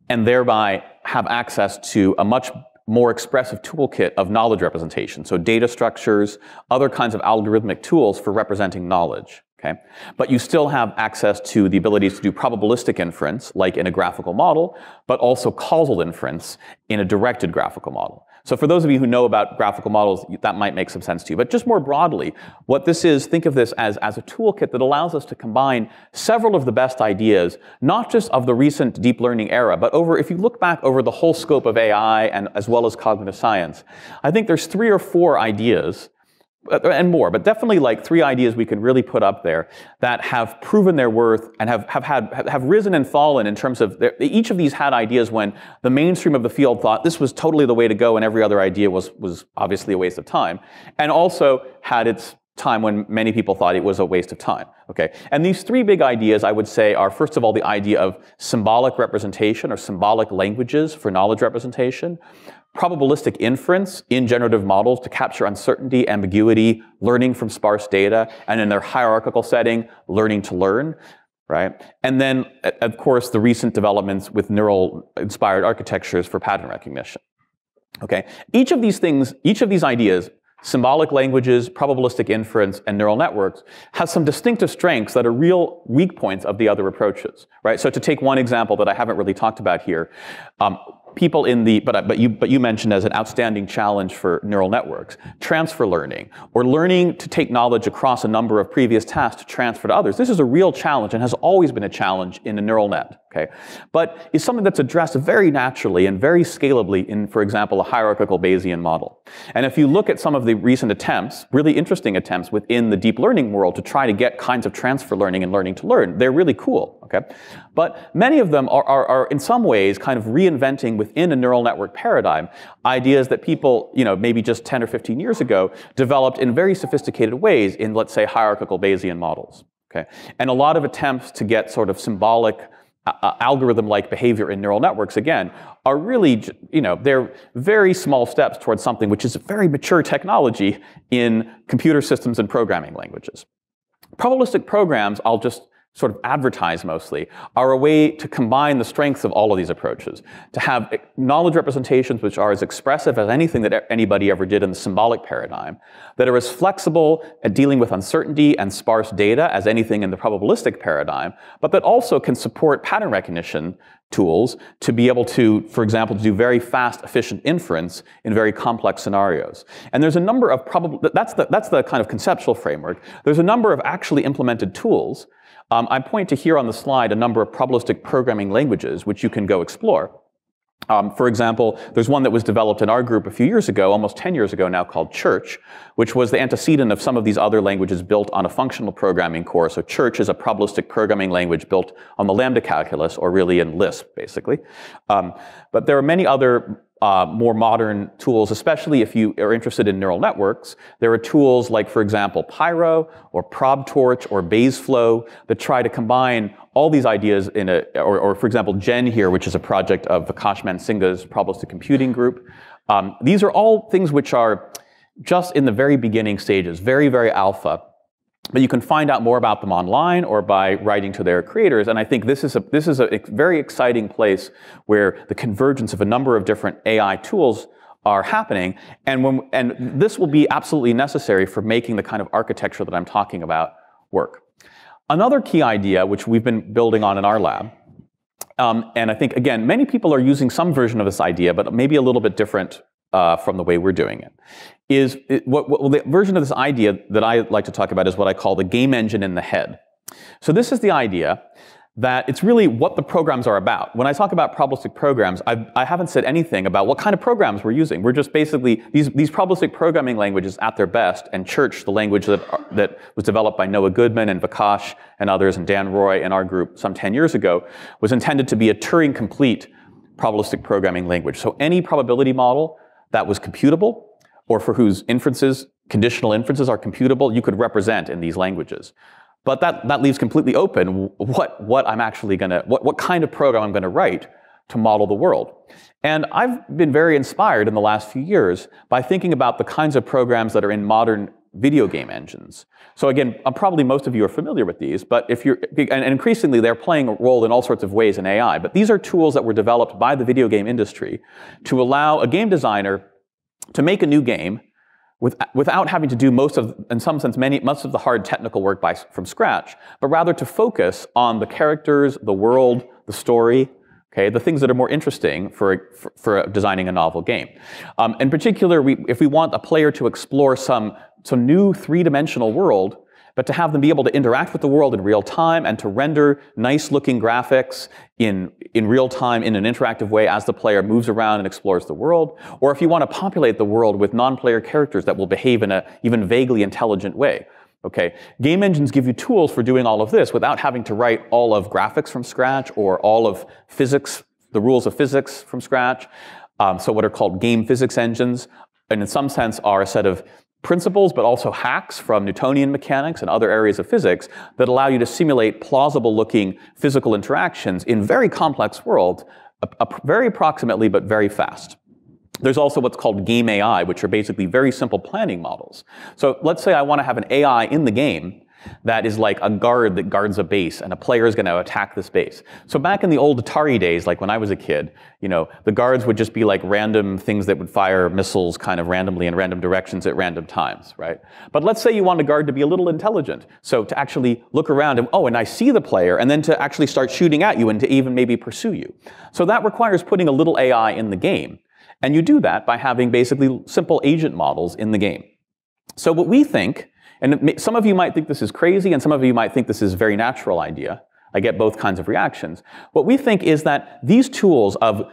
and thereby have access to a much more expressive toolkit of knowledge representation. So data structures, other kinds of algorithmic tools for representing knowledge. Okay? But you still have access to the abilities to do probabilistic inference, like in a graphical model, but also causal inference in a directed graphical model. So for those of you who know about graphical models, that might make some sense to you. But just more broadly, what this is, think of this as a toolkit that allows us to combine several of the best ideas, not just of the recent deep learning era, but if you look back over the whole scope of AI and as well as cognitive science, I think there's 3 or 4 ideas and more, but definitely like 3 ideas we can really put up there that have proven their worth and have risen and fallen in terms of each of these had ideas when the mainstream of the field thought this was totally the way to go and every other idea was obviously a waste of time, and also had its time when many people thought it was a waste of time. Okay, and these 3 big ideas I would say are, first of all, the idea of symbolic representation or symbolic languages for knowledge representation, probabilistic inference in generative models to capture uncertainty, ambiguity, learning from sparse data, and in their hierarchical setting, learning to learn, right? And then, of course, the recent developments with neural-inspired architectures for pattern recognition. Okay, each of these things, each of these ideas, symbolic languages, probabilistic inference, and neural networks, has some distinctive strengths that are real weak points of the other approaches, right? So to take one example that I haven't really talked about here, people in the, but you mentioned as an outstanding challenge for neural networks, transfer learning, or learning to take knowledge across a number of previous tasks to transfer to others. This is a real challenge and has always been a challenge in a neural net, okay? But it's something that's addressed very naturally and very scalably in, for example, a hierarchical Bayesian model. And if you look at some of the recent attempts, really interesting attempts within the deep learning world to try to get kinds of transfer learning and learning to learn, they're really cool, okay? But many of them are in some ways kind of reinventing within a neural network paradigm ideas that people, maybe just 10 or 15 years ago developed in very sophisticated ways in, let's say, hierarchical Bayesian models, okay? And a lot of attempts to get sort of symbolic algorithm-like behavior in neural networks, again, are really, they're very small steps towards something which is a very mature technology in computer systems and programming languages. Probabilistic programs, I'll just sort of advertise mostly, are a way to combine the strengths of all of these approaches, to have knowledge representations which are as expressive as anything that anybody ever did in the symbolic paradigm, that are as flexible at dealing with uncertainty and sparse data as anything in the probabilistic paradigm, but that also can support pattern recognition tools to be able to, for example, to do very fast, efficient inference in very complex scenarios. And there's a number of that's the kind of conceptual framework. There's a number of actually implemented tools. I point to here on the slide a number of probabilistic programming languages which you can go explore. For example, there's one that was developed in our group a few years ago, almost 10 years ago now, called Church, which was the antecedent of some of these other languages built on a functional programming core. So Church is a probabilistic programming language built on the lambda calculus, or really in Lisp, basically. But there are many other more modern tools, especially if you are interested in neural networks. There are tools like, for example, Pyro or ProbTorch or Bayesflow that try to combine all these ideas in or for example, Gen here, which is a project of Vikash Mansingha's probabilistic computing group. These are all things which are just in the very beginning stages, very, very alpha. But you can find out more about them online or by writing to their creators. And I think this is a very exciting place where the convergence of a number of different AI tools are happening. And this will be absolutely necessary for making the kind of architecture that I'm talking about work. Another key idea, which we've been building on in our lab, and I think, again, many people are using some version of this idea, but maybe a little bit different from the way we're doing it, is the version of this idea that I like to talk about is what I call the game engine in the head. So this is the idea that it's really what the programs are about. When I talk about probabilistic programs, I haven't said anything about what kind of programs we're using. We're just basically, these probabilistic programming languages at their best, and Church, the language that was developed by Noah Goodman and Vikash and others, and Dan Roy in our group some 10 years ago, was intended to be a Turing-complete probabilistic programming language. So any probability model that was computable, or for whose inferences, conditional inferences are computable, you could represent in these languages. But that leaves completely open what kind of program I'm gonna write to model the world. And I've been very inspired in the last few years by thinking about the kinds of programs that are in modern video game engines. So again, probably most of you are familiar with these, but and increasingly they're playing a role in all sorts of ways in AI. But these are tools that were developed by the video game industry to allow a game designer to make a new game without having to do most of the hard technical work from scratch, but rather to focus on the characters, the world, the story, okay, the things that are more interesting for designing a novel game. In particular, if we want a player to explore some new three-dimensional world, but to have them be able to interact with the world in real time and to render nice-looking graphics in real time in an interactive way as the player moves around and explores the world, or if you want to populate the world with non-player characters that will behave in an even vaguely intelligent way. Okay, game engines give you tools for doing all of this without having to write all of graphics from scratch or all of physics, the rules of physics from scratch. So what are called game physics engines, and in some sense are a set of principles, but also hacks from Newtonian mechanics and other areas of physics that allow you to simulate plausible-looking physical interactions in very complex worlds, very approximately, but very fast. There's also what's called game AI, which are basically very simple planning models. So let's say I want to have an AI in the game that is like a guard that guards a base, and a player is going to attack this base. So back in the old Atari days, like when I was a kid, the guards would just be like random things that would fire missiles kind of randomly in random directions at random times, right? But let's say you want a guard to be a little intelligent, so to actually look around and I see the player, and then to actually start shooting at you and to even maybe pursue you. So that requires putting a little AI in the game. And you do that by having basically simple agent models in the game. So what we think, and some of you might think this is crazy, and some of you might think this is a very natural idea. I get both kinds of reactions. What we think is that these tools of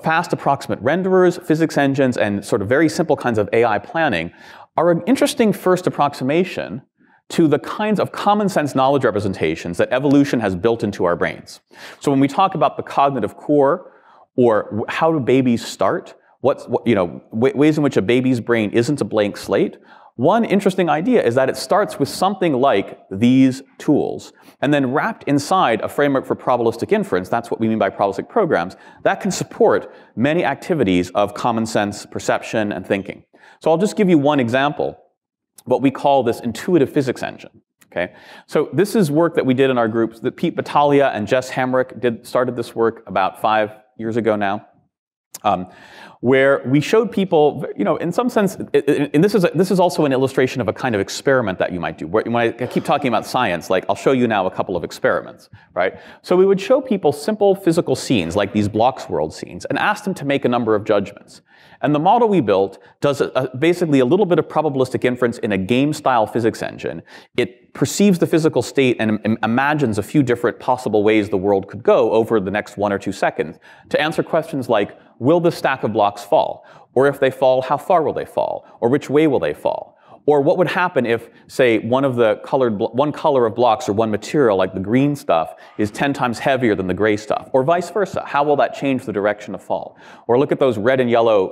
fast approximate renderers, physics engines, and sort of very simple kinds of AI planning are an interesting first approximation to the kinds of common sense knowledge representations that evolution has built into our brains. So when we talk about the cognitive core, or how do babies start, ways in which a baby's brain isn't a blank slate, one interesting idea is that it starts with something like these tools, and then wrapped inside a framework for probabilistic inference, that's what we mean by probabilistic programs, that can support many activities of common sense perception and thinking. So I'll just give you one example, what we call this intuitive physics engine. Okay, so this is work that we did in our groups, that Pete Battaglia and Jess Hamrick started this work about 5 years ago now, where we showed people, in some sense, and this is also an illustration of a kind of experiment that you might do. When I keep talking about science, like I'll show you now a couple of experiments, right? So we would show people simple physical scenes, like these blocks world scenes, and ask them to make a number of judgments. And the model we built does basically a little bit of probabilistic inference in a game-style physics engine. It perceives the physical state and imagines a few different possible ways the world could go over the next 1 or 2 seconds to answer questions like, will this stack of blocks fall? Or if they fall, how far will they fall? Or which way will they fall? Or what would happen if, say, one color of blocks or one material, like the green stuff, is 10 times heavier than the gray stuff? Or vice versa. How will that change the direction of fall? Or look at those red and yellow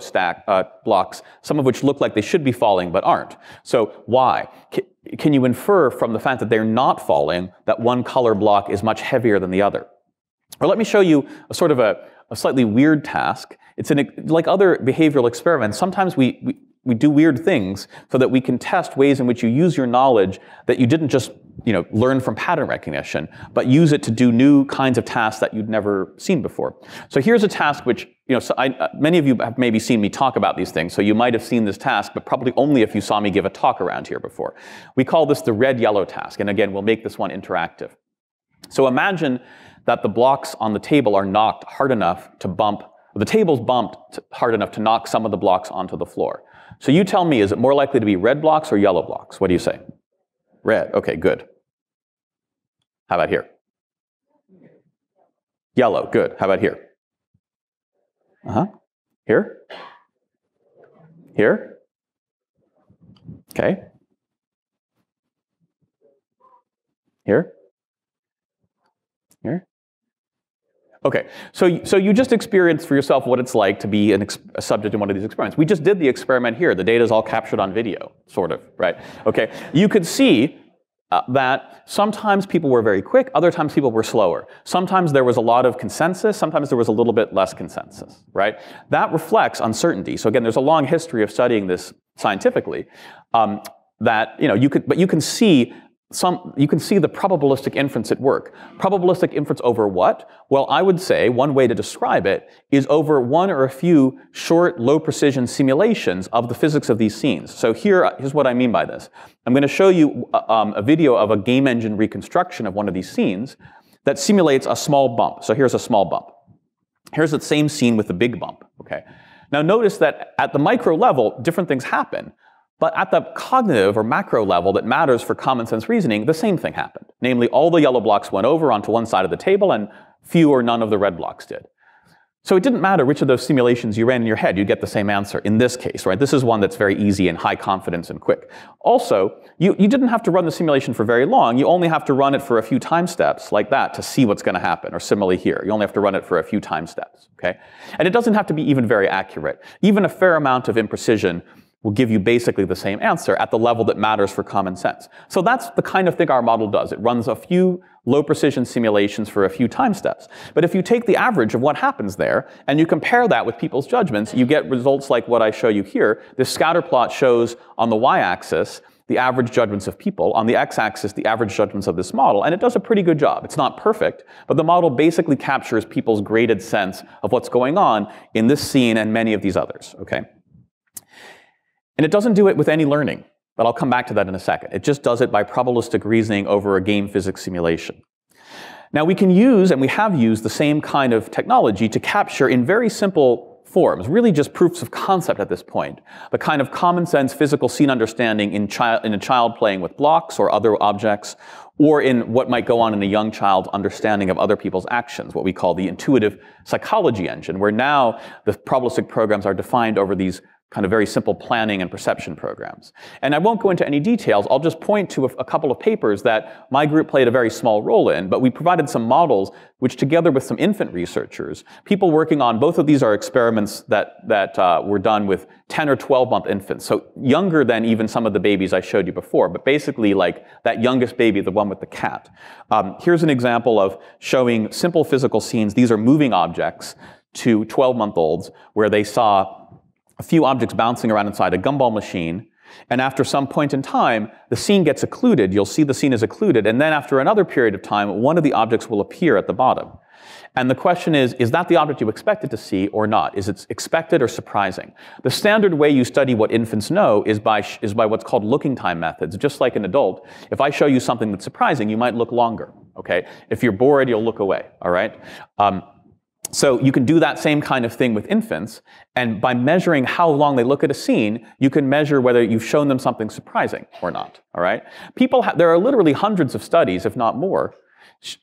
blocks, some of which look like they should be falling but aren't. So why? Can you infer from the fact that they're not falling that one color block is much heavier than the other? Or let me show you a sort of a slightly weird task. It's like other behavioral experiments. Sometimes we do weird things so that we can test ways in which you use your knowledge that you didn't just learn from pattern recognition, but use it to do new kinds of tasks that you'd never seen before. So here's a task which, many of you have maybe seen me talk about these things, so you might have seen this task, but probably only if you saw me give a talk around here before. We call this the red-yellow task, and again, we'll make this one interactive. So imagine that the blocks on the table are knocked hard enough to the table's bumped hard enough to knock some of the blocks onto the floor. So you tell me, is it more likely to be red blocks or yellow blocks? What do you say? Red. Okay, good. How about here? Yellow. Good. How about here? Here? Here? Okay. Here? Here? Okay, so you just experienced for yourself what it's like to be a subject in one of these experiments. We just did the experiment here. The data is all captured on video, sort of, right? Okay, you could see that sometimes people were very quick, other times people were slower. Sometimes there was a lot of consensus, sometimes there was a little bit less consensus, right? That reflects uncertainty. So again, there's a long history of studying this scientifically. You can see the probabilistic inference at work. Probabilistic inference over what? Well, I would say one way to describe it is over one or a few short, low-precision simulations of the physics of these scenes. So here's what I mean by this. I'm going to show you a video of a game engine reconstruction of one of these scenes that simulates a small bump. So here's a small bump. Here's the same scene with the big bump. Okay. Now notice that at the micro level, different things happen. But at the cognitive or macro level that matters for common sense reasoning, the same thing happened. Namely, all the yellow blocks went over onto one side of the table and few or none of the red blocks did. So it didn't matter which of those simulations you ran in your head, you'd get the same answer in this case, right? This is one that's very easy and high confidence and quick. Also, you didn't have to run the simulation for very long. You only have to run it for a few time steps like that to see what's going to happen, or similarly here. You only have to run it for a few time steps, okay? And it doesn't have to be even very accurate. Even a fair amount of imprecision will give you basically the same answer at the level that matters for common sense. So that's the kind of thing our model does. It runs a few low-precision simulations for a few time steps. But if you take the average of what happens there, and you compare that with people's judgments, you get results like what I show you here. This scatter plot shows on the y-axis the average judgments of people, on the x-axis the average judgments of this model, and it does a pretty good job. It's not perfect, but the model basically captures people's graded sense of what's going on in this scene and many of these others, okay? And it doesn't do it with any learning, but I'll come back to that in a second. It just does it by probabilistic reasoning over a game physics simulation. Now we can use, and we have used, the same kind of technology to capture in very simple forms, really just proofs of concept at this point, the kind of common sense physical scene understanding in a child playing with blocks or other objects, or in what might go on in a young child's understanding of other people's actions, what we call the intuitive psychology engine, where now the probabilistic programs are defined over these kind of very simple planning and perception programs. And I won't go into any details. I'll just point to a couple of papers that my group played a very small role in, but we provided some models which, together with some infant researchers, people working on both of these are experiments that were done with 10 or 12-month infants, so younger than even some of the babies I showed you before, but basically like that youngest baby, the one with the cat. Here's an example of showing simple physical scenes. These are moving objects to 12-month-olds where they saw a few objects bouncing around inside a gumball machine, and after some point in time, the scene gets occluded. You'll see the scene is occluded, and then after another period of time, one of the objects will appear at the bottom. And the question is that the object you expected to see or not? Is it expected or surprising? The standard way you study what infants know is by what's called looking time methods. Just like an adult, if I show you something that's surprising, you might look longer, okay? If you're bored, you'll look away, all right? So you can do that same kind of thing with infants, and by measuring how long they look at a scene, you can measure whether you've shown them something surprising or not, all right? There are literally hundreds of studies, if not more,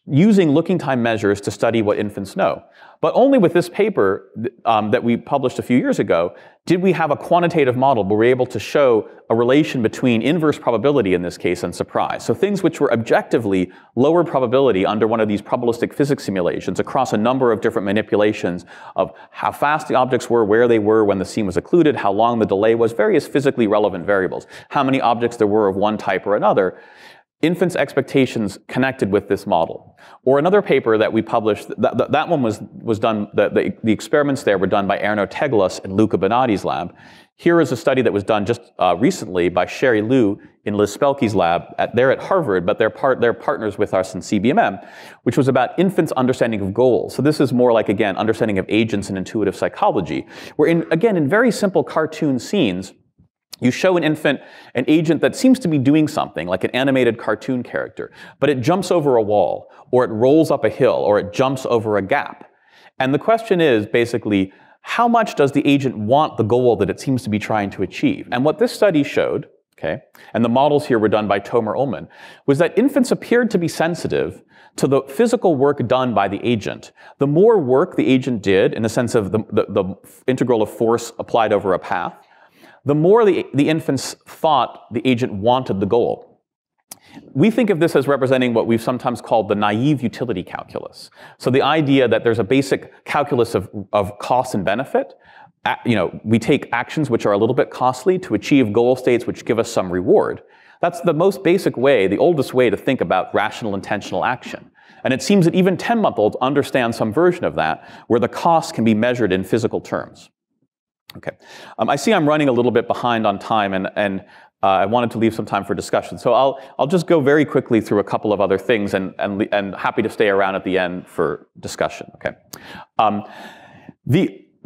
using looking time measures to study what infants know. But only with this paper that we published a few years ago did we have a quantitative model where we're able to show a relation between inverse probability in this case and surprise. So things which were objectively lower probability under one of these probabilistic physics simulations across a number of different manipulations of how fast the objects were, where they were when the scene was occluded, how long the delay was, various physically relevant variables, how many objects there were of one type or another. Infants' expectations connected with this model. Or another paper that we published, that one was done, the experiments there were done by Erno Teglas and Luca Bonatti's lab. Here is a study that was done just recently by Sherry Liu in Liz Spelke's lab. They're at Harvard, but they're partners with us in CBMM, which was about infants' understanding of goals. So this is more like, again, understanding of agents and intuitive psychology, where in very simple cartoon scenes, you show an infant an agent that seems to be doing something, like an animated cartoon character, but it jumps over a wall, or it rolls up a hill, or it jumps over a gap. And the question is, basically, how much does the agent want the goal that it seems to be trying to achieve? And what this study showed, okay, and the models here were done by Tomer Ullman, was that infants appeared to be sensitive to the physical work done by the agent. The more work the agent did, in the sense of the integral of force applied over a path, the more the infants thought the agent wanted the goal. We think of this as representing what we've sometimes called the naive utility calculus. So the idea that there's a basic calculus of cost and benefit. We take actions which are a little bit costly to achieve goal states which give us some reward. That's the most basic way, the oldest way to think about rational intentional action. And it seems that even 10-month-olds understand some version of that, where the cost can be measured in physical terms. Okay, I see I'm running a little bit behind on time, and I wanted to leave some time for discussion. So I'll just go very quickly through a couple of other things, and happy to stay around at the end for discussion. Okay,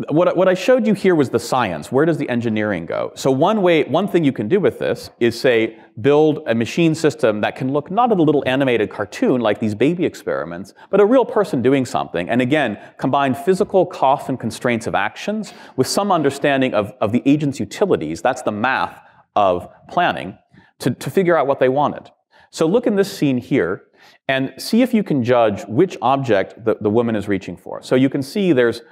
What I showed you here was the science. Where does the engineering go? So one thing you can do with this is, say, build a machine system that can look not at a little animated cartoon like these baby experiments, but a real person doing something. And again, combine physical cost and constraints of actions with some understanding of the agent's utilities. That's the math of planning to figure out what they wanted. So look in this scene here and see if you can judge which object the woman is reaching for. So you can see there's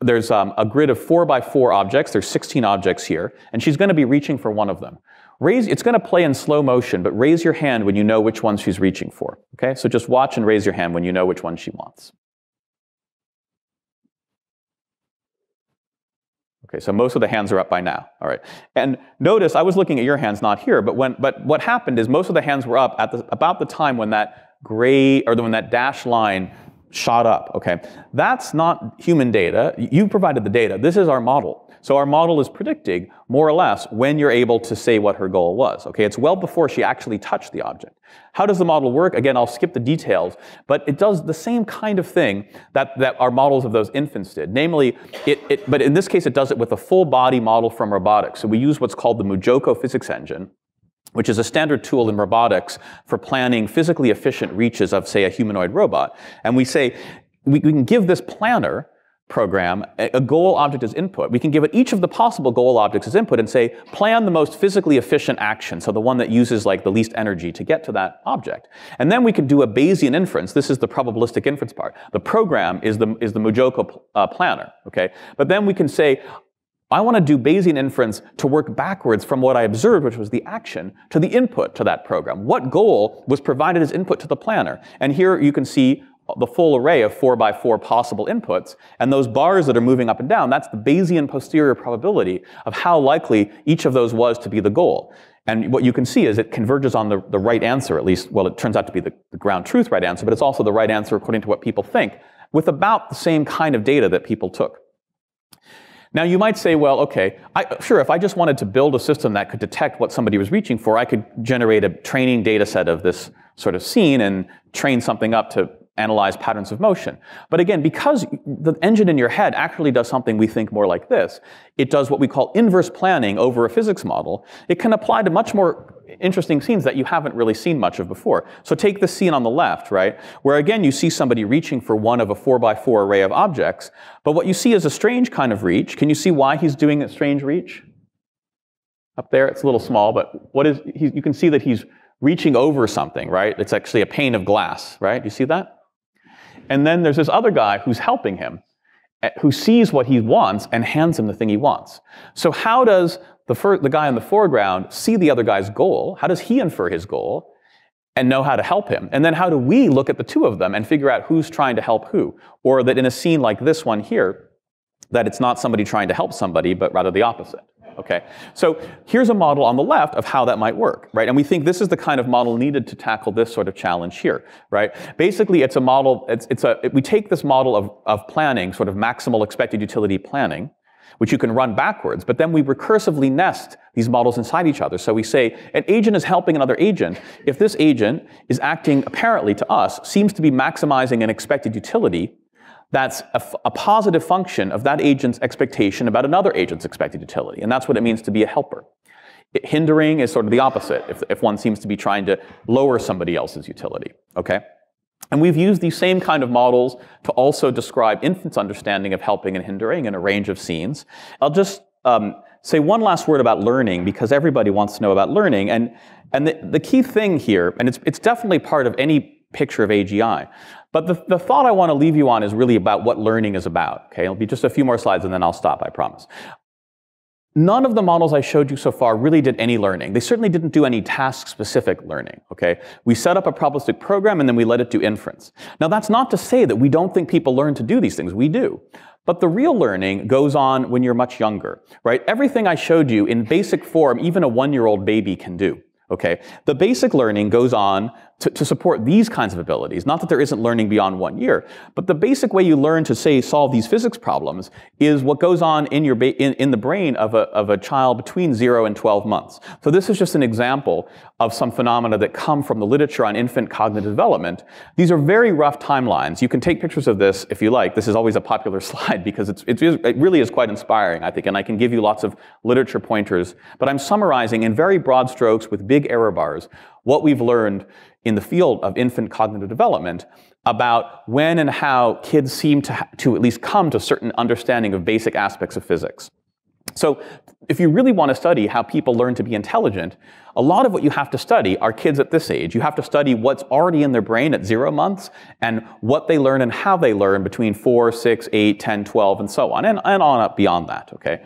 a grid of 4x4 objects. There's 16 objects here, and she's going to be reaching for one of them. It's going to play in slow motion, but raise your hand when you know which one she's reaching for. Okay, so just watch and raise your hand when you know which one she wants. Okay, so most of the hands are up by now. All right, and notice I was looking at your hands, not here, but what happened is most of the hands were up at about the time when that gray, or when that dashed line shot up, okay? That's not human data. You provided the data. This is our model. So our model is predicting, more or less, when you're able to say what her goal was, okay? It's well before she actually touched the object. How does the model work? Again, I'll skip the details, but it does the same kind of thing that our models of those infants did. Namely, but in this case, it does it with a full body model from robotics. So we use what's called the Mujoko physics engine, which is a standard tool in robotics for planning physically efficient reaches of, say, a humanoid robot. And we say, we can give this planner program a goal object as input. We can give it each of the possible goal objects as input and say, plan the most physically efficient action, so the one that uses like the least energy to get to that object. And then we can do a Bayesian inference. This is the probabilistic inference part. The program is the Mujoko planner, okay? But then we can say, I want to do Bayesian inference to work backwards from what I observed, which was the action, to the input to that program. What goal was provided as input to the planner? And here you can see the full array of 4x4 possible inputs, and those bars that are moving up and down, that's the Bayesian posterior probability of how likely each of those was to be the goal. And what you can see is it converges on the right answer, at least, well, it turns out to be the ground truth right answer, but it's also the right answer according to what people think, with about the same kind of data that people took. Now you might say, well, okay, sure, if I just wanted to build a system that could detect what somebody was reaching for, I could generate a training data set of this sort of scene and train something up to analyze patterns of motion. But again, because the engine in your head actually does something we think more like this, it does what we call inverse planning over a physics model. It can apply to much more interesting scenes that you haven't really seen much of before. So take the scene on the left, right, where again you see somebody reaching for one of a 4x4 array of objects, but what you see is a strange kind of reach. Can you see why he's doing a strange reach? Up there, it's a little small, but you can see that he's reaching over something, right? It's actually a pane of glass, right? Do you see that? And then there's this other guy who's helping him, who sees what he wants and hands him the thing he wants. So how does the guy in the foreground see the other guy's goal? How does he infer his goal and know how to help him? And then how do we look at the two of them and figure out who's trying to help who? Or that in a scene like this one here, that it's not somebody trying to help somebody, but rather the opposite. Okay, so here's a model on the left of how that might work, right? And we think this is the kind of model needed to tackle this sort of challenge here, right? Basically, it's a model, we take this model of planning, sort of maximal expected utility planning, which you can run backwards, but then we recursively nest these models inside each other. So we say an agent is helping another agent if this agent is acting apparently to us, seems to be maximizing an expected utility. That's a positive function of that agent's expectation about another agent's expected utility. And that's what it means to be a helper. Hindering is sort of the opposite, if one seems to be trying to lower somebody else's utility. Okay? And we've used these same kind of models to also describe infants' understanding of helping and hindering in a range of scenes. I'll just say one last word about learning, because everybody wants to know about learning. And the key thing here, and it's definitely part of any picture of AGI, but the thought I want to leave you on is really about what learning is about. Okay, it'll be just a few more slides and then I'll stop, I promise. None of the models I showed you so far really did any learning. They certainly didn't do any task-specific learning, okay? We set up a probabilistic program and then we let it do inference. Now that's not to say that we don't think people learn to do these things. We do. But the real learning goes on when you're much younger, right? Everything I showed you in basic form, even a 1-year-old baby can do. Okay, the basic learning goes on to support these kinds of abilities. Not that there isn't learning beyond 1 year, but the basic way you learn to, say, solve these physics problems is what goes on in your in the brain of a child between 0 and 12 months. So this is just an example of some phenomena that come from the literature on infant cognitive development. These are very rough timelines. You can take pictures of this if you like. This is always a popular slide because it really is quite inspiring, I think, and I can give you lots of literature pointers. But I'm summarizing in very broad strokes with big error bars what we've learned in the field of infant cognitive development about when and how kids seem to at least come to a certain understanding of basic aspects of physics. So if you really want to study how people learn to be intelligent, a lot of what you have to study are kids at this age. You have to study what's already in their brain at 0 months and what they learn and how they learn between 4, 6, 8, 10, 12, and so on, and on up beyond that, okay?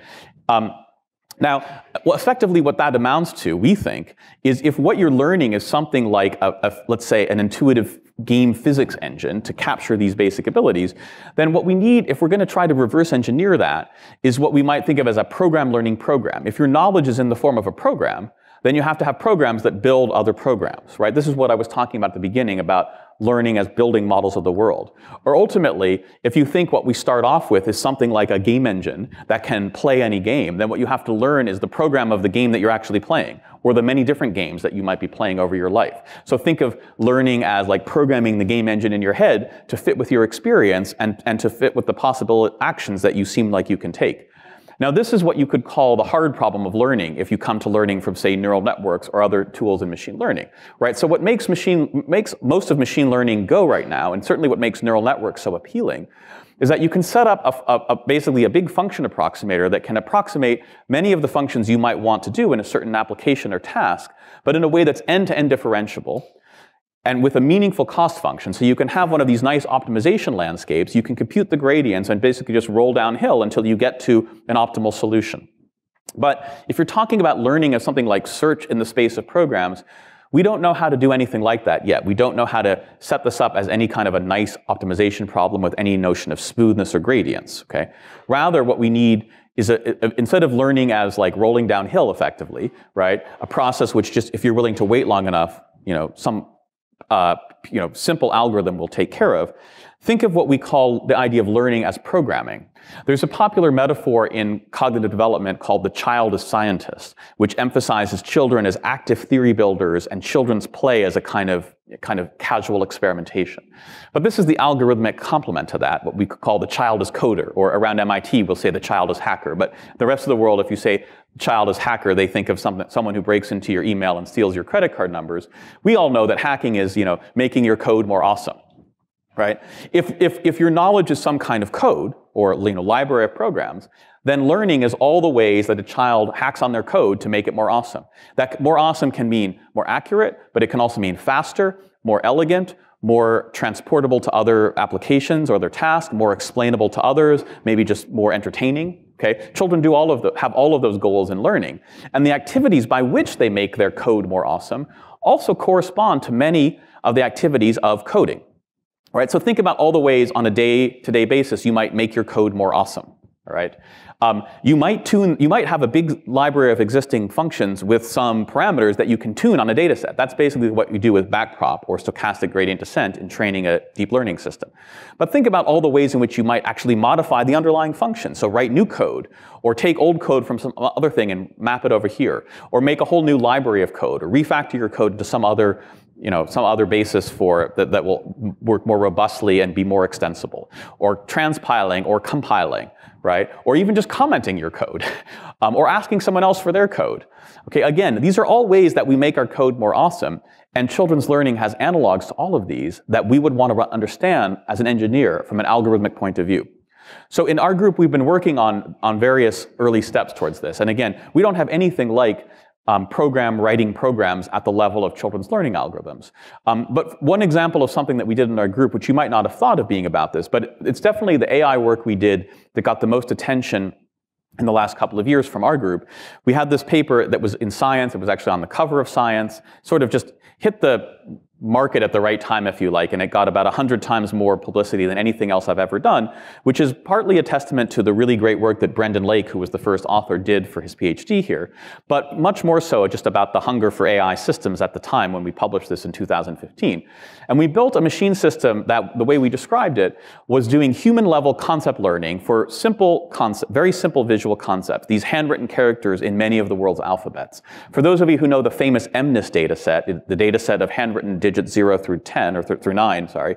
Now, effectively what that amounts to, we think, is if what you're learning is something like, let's say, an intuitive game physics engine to capture these basic abilities, then what we need, if we're going to try to reverse engineer that, is what we might think of as a program learning program. If your knowledge is in the form of a program, then you have to have programs that build other programs, right? This is what I was talking about at the beginning about learning as building models of the world. Or ultimately, if you think what we start off with is something like a game engine that can play any game, then what you have to learn is the program of the game that you're actually playing, or the many different games that you might be playing over your life. So think of learning as like programming the game engine in your head to fit with your experience and to fit with the possible actions that you seem like you can take. Now, this is what you could call the hard problem of learning if you come to learning from, say, neural networks or other tools in machine learning, right? So what makes most of machine learning go right now, and certainly what makes neural networks so appealing, is that you can set up basically a big function approximator that can approximate many of the functions you might want to do in a certain application or task, but in a way that's end-to-end differentiable, and with a meaningful cost function. So you can have one of these nice optimization landscapes, you can compute the gradients and basically just roll downhill until you get to an optimal solution. But if you're talking about learning as something like search in the space of programs, we don't know how to do anything like that yet. We don't know how to set this up as any kind of a nice optimization problem with any notion of smoothness or gradients, okay? Rather, what we need is instead of learning as like rolling downhill effectively, right? A process which just, if you're willing to wait long enough, some simple algorithm will take care of. Think of what we call the idea of learning as programming. There's a popular metaphor in cognitive development called the child as scientist, which emphasizes children as active theory builders and children's play as a kind of casual experimentation. But this is the algorithmic complement to that, what we could call the child as coder, or around MIT we'll say the child as hacker. But the rest of the world, if you say child as hacker, they think of someone who breaks into your email and steals your credit card numbers. We all know that hacking is, making your code more awesome, right? If your knowledge is some kind of code or library of programs, then learning is all the ways that a child hacks on their code to make it more awesome. That more awesome can mean more accurate, but it can also mean faster, more elegant, more transportable to other applications or other tasks, more explainable to others, maybe just more entertaining. Okay? Children do have all of those goals in learning. And the activities by which they make their code more awesome also correspond to many of the activities of coding. Right? So think about all the ways on a day-to-day basis you might make your code more awesome. All right? You might have a big library of existing functions with some parameters that you can tune on a data set. That's basically what you do with backprop or stochastic gradient descent in training a deep learning system. But think about all the ways in which you might actually modify the underlying function. So write new code, or take old code from some other thing and map it over here, or make a whole new library of code, or refactor your code to some other basis for that will work more robustly and be more extensible, or transpiling or compiling, right? Or even just commenting your code, or asking someone else for their code. Okay, again, these are all ways that we make our code more awesome, and children's learning has analogs to all of these that we would want to understand as an engineer from an algorithmic point of view. So in our group, we've been working on various early steps towards this. And again, we don't have anything like writing programs at the level of children's learning algorithms. But one example of something that we did in our group, which you might not have thought of being about this, but it's definitely the AI work we did that got the most attention in the last couple of years from our group. We had this paper that was in Science. It was actually on the cover of Science, sort of just hit the market at the right time, if you like, and it got about 100 times more publicity than anything else I've ever done, which is partly a testament to the really great work that Brendan Lake, who was the first author, did for his PhD here, but much more so just about the hunger for AI systems at the time when we published this in 2015. And we built a machine system that, the way we described it, was doing human-level concept learning for simple concept, very simple visual concepts, these handwritten characters in many of the world's alphabets. For those of you who know the famous MNIST data set, the data set of handwritten digits 0 through 10, or through 9, sorry,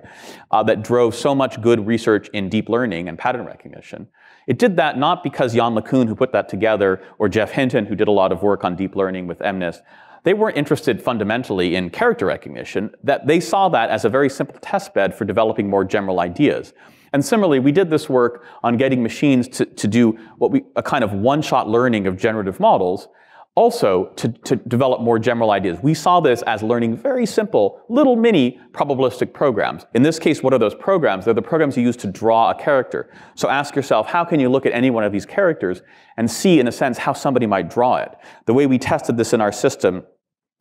that drove so much good research in deep learning and pattern recognition. It did that not because Jan LeCun, who put that together, or Jeff Hinton, who did a lot of work on deep learning with MNIST, they weren't interested fundamentally in character recognition, that they saw that as a very simple test bed for developing more general ideas. And similarly, we did this work on getting machines to do a kind of one-shot learning of generative models, also to develop more general ideas. We saw this as learning very simple, little mini probabilistic programs. In this case, what are those programs? They're the programs you use to draw a character. So ask yourself, how can you look at any one of these characters and see, in a sense, how somebody might draw it? The way we tested this in our system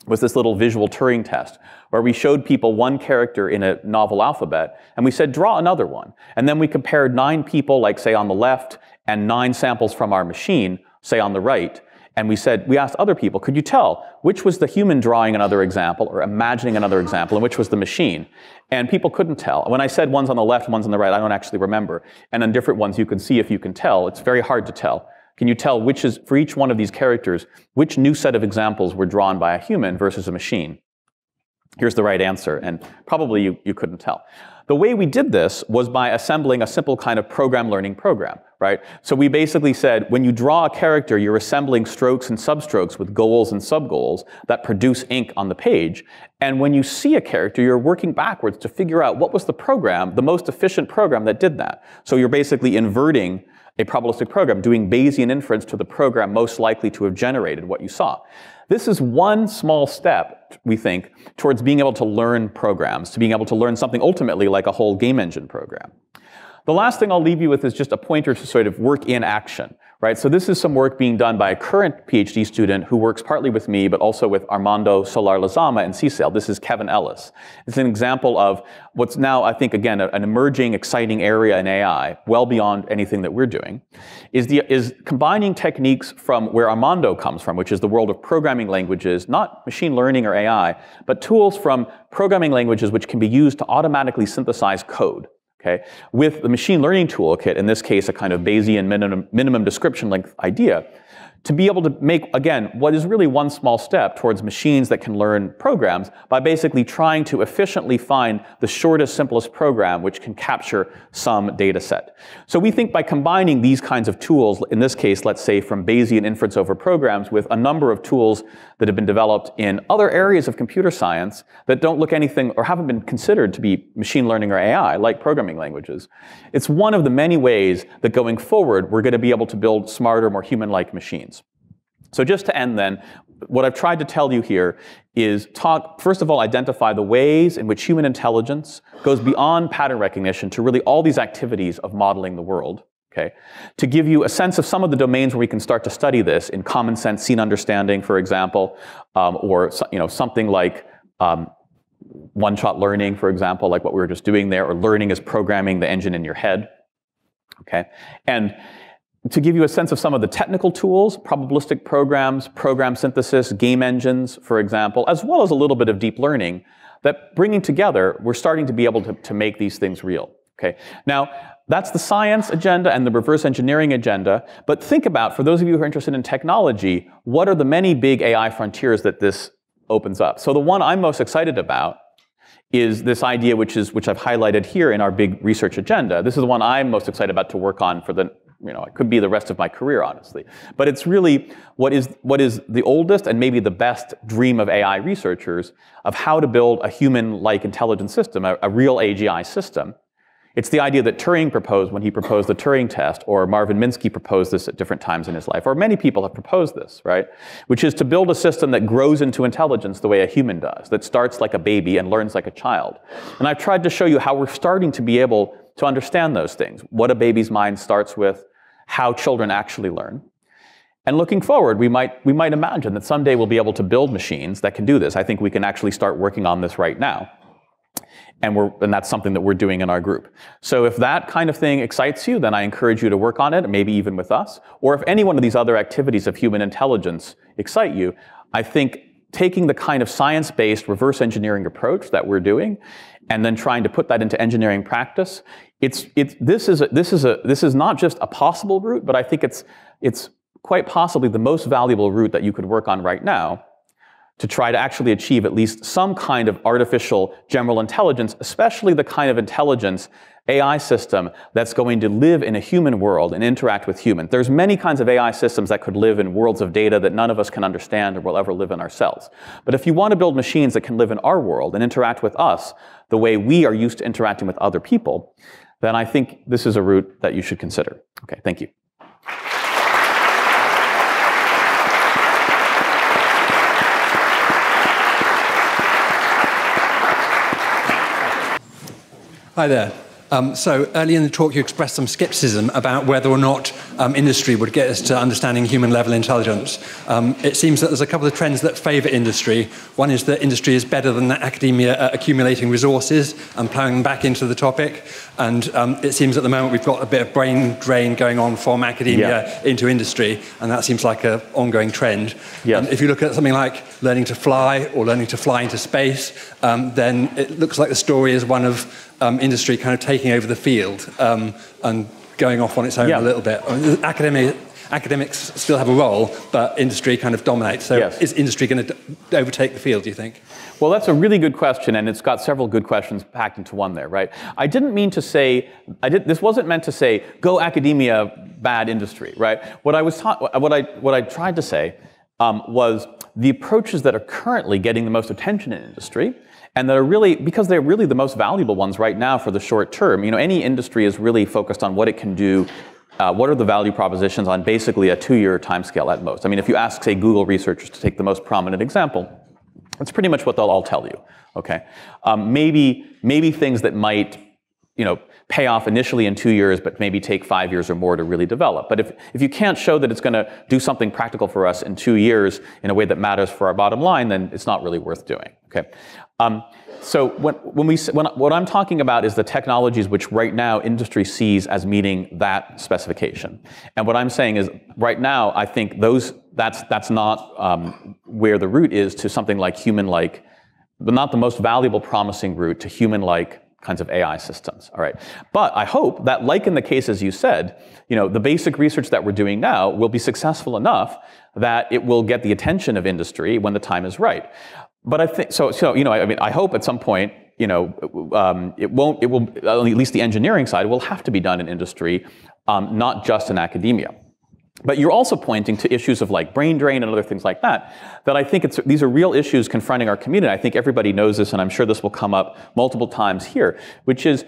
was this little visual Turing test, where we showed people one character in a novel alphabet, and we said, draw another one. And then we compared 9 people, like say on the left, and 9 samples from our machine, say on the right. And we asked other people, could you tell which was the human drawing another example or imagining another example, and which was the machine? And people couldn't tell. When I said one's on the left, one's on the right, I don't actually remember. And on different ones, you can see if you can tell. It's very hard to tell. Can you tell which is, for each one of these characters, which new set of examples were drawn by a human versus a machine? Here's the right answer, and probably you couldn't tell. The way we did this was by assembling a simple kind of program learning program, right? So we basically said, when you draw a character, you're assembling strokes and substrokes with goals and subgoals that produce ink on the page. And when you see a character, you're working backwards to figure out what was the program, the most efficient program that did that. So you're basically inverting a probabilistic program, doing Bayesian inference to the program most likely to have generated what you saw. This is one small step, we think, towards being able to learn programs, to being able to learn something ultimately like a whole game engine program. The last thing I'll leave you with is just a pointer to sort of work in action, right? So this is some work being done by a current PhD student who works partly with me, but also with Armando Solar-Lezama in CSAIL. This is Kevin Ellis. It's an example of what's now, I think, again, an emerging, exciting area in AI, well beyond anything that we're doing, is combining techniques from where Armando comes from, which is the world of programming languages, not machine learning or AI, but tools from programming languages which can be used to automatically synthesize code. Okay, with the machine learning toolkit, in this case, a kind of Bayesian minimum description length idea, to be able to make, again, what is really one small step towards machines that can learn programs by basically trying to efficiently find the shortest, simplest program which can capture some data set. So we think by combining these kinds of tools, in this case, let's say from Bayesian inference over programs, with a number of tools that have been developed in other areas of computer science that don't look anything or haven't been considered to be machine learning or AI, like programming languages, it's one of the many ways that going forward, we're going to be able to build smarter, more human-like machines. So just to end then, what I've tried to tell you here is first of all, identify the ways in which human intelligence goes beyond pattern recognition to really all these activities of modeling the world. Okay? To give you a sense of some of the domains where we can start to study this in common sense scene understanding, for example, or something like one-shot learning, for example, like what we were just doing there, or learning is programming the engine in your head. Okay? And to give you a sense of some of the technical tools, probabilistic programs, program synthesis, game engines, for example, as well as a little bit of deep learning, that bringing together, we're starting to be able to make these things real. Okay? Now, that's the science agenda and the reverse engineering agenda, but think about, for those of you who are interested in technology, what are the many big AI frontiers that this opens up? So the one I'm most excited about is this idea which I've highlighted here in our big research agenda. This is the one I'm most excited about to work on for the, it could be the rest of my career, honestly. But it's really what is the oldest and maybe the best dream of AI researchers of how to build a human-like intelligent system, a real AGI system. It's the idea that Turing proposed when he proposed the Turing test, or Marvin Minsky proposed this at different times in his life, or many people have proposed this, right? Which is to build a system that grows into intelligence the way a human does, that starts like a baby and learns like a child. And I've tried to show you how we're starting to be able to understand those things, what a baby's mind starts with, how children actually learn. And looking forward, we might imagine that someday we'll be able to build machines that can do this. I think we can actually start working on this right now. And that's something that we're doing in our group. So if that kind of thing excites you, then I encourage you to work on it, maybe even with us. Or if any one of these other activities of human intelligence excite you, I think taking the kind of science-based reverse engineering approach that we're doing, and then trying to put that into engineering practice, this is not just a possible route, but I think it's quite possibly the most valuable route that you could work on right now, to try to actually achieve at least some kind of artificial general intelligence, especially the kind of intelligence AI system that's going to live in a human world and interact with humans. There's many kinds of AI systems that could live in worlds of data that none of us can understand or will ever live in ourselves. But if you want to build machines that can live in our world and interact with us the way we are used to interacting with other people, then I think this is a route that you should consider. Okay, thank you. Hi there. So early in the talk you expressed some skepticism about whether or not industry would get us to understanding human-level intelligence. It seems that there's a couple of trends that favour industry. One is that industry is better than academia at accumulating resources and ploughing them back into the topic. And it seems at the moment we've got a bit of brain drain going on from academia into industry, and that seems like an ongoing trend. If you look at something like learning to fly or learning to fly into space, then it looks like the story is one of industry kind of taking over the field and going off on its own a little bit. I mean, academics still have a role, but industry kind of dominates. So is industry going to overtake the field, do you think? Well, that's a really good question, and it's got several good questions packed into one there, right? I didn't mean to say, this wasn't meant to say, go academia, bad industry, right? What I tried to say was the approaches that are currently getting the most attention in industry, and that are really, because they're really the most valuable ones right now for the short term. You know, any industry is really focused on what it can do, what are the value propositions on basically a 2-year timescale at most. I mean, if you ask, say, Google researchers to take the most prominent example, that's pretty much what they'll all tell you, okay? Maybe things that might, pay off initially in 2 years, but maybe take 5 years or more to really develop. But if you can't show that it's going to do something practical for us in 2 years in a way that matters for our bottom line, then it's not really worth doing, okay? So what I'm talking about is the technologies which right now industry sees as meeting that specification. And what I'm saying is right now, I think that's not where the route is to something like human-like, but not the most valuable promising route to human-like kinds of AI systems, all right? But I hope that, like in the case, as you said, the basic research that we're doing now will be successful enough that it will get the attention of industry when the time is right. But I think, I hope at some point, it will, at least the engineering side will have to be done in industry, not just in academia. But you're also pointing to issues of like brain drain and other things like that I think these are real issues confronting our community. I think everybody knows this, and I'm sure this will come up multiple times here, which is,